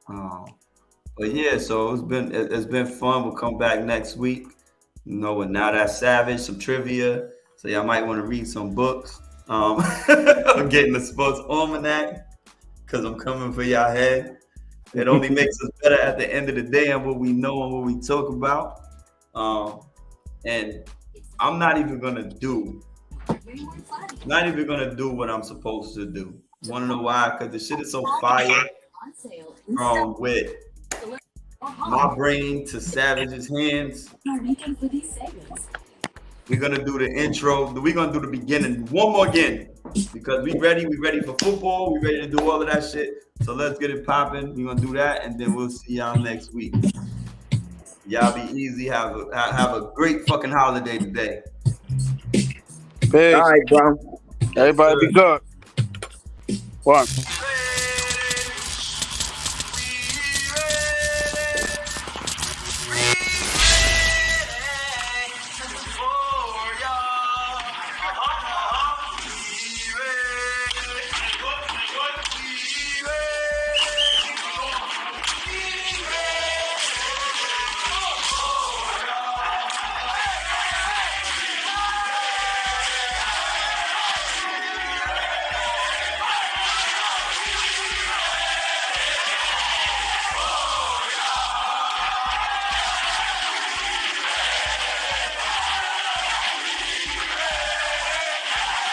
But yeah, so it's been fun. We'll come back next week. You know, with Now That's Savage, some trivia. So y'all might want to read some books. I'm getting the Sports Almanac because I'm coming for y'all head. It only makes us better at the end of the day on what we know and what we talk about. And I'm not even gonna do what I'm supposed to do. Want to know why? Because the shit is so fire. With my brain to Savage's hands. We're gonna do the intro. We're gonna do the beginning one more again because we ready for football. We ready to do all of that shit. So let's get it popping. We're gonna do that, and then we'll see y'all next week. Y'all be easy. Have a great fucking holiday today. Peace. All right, bro. Everybody be good. One.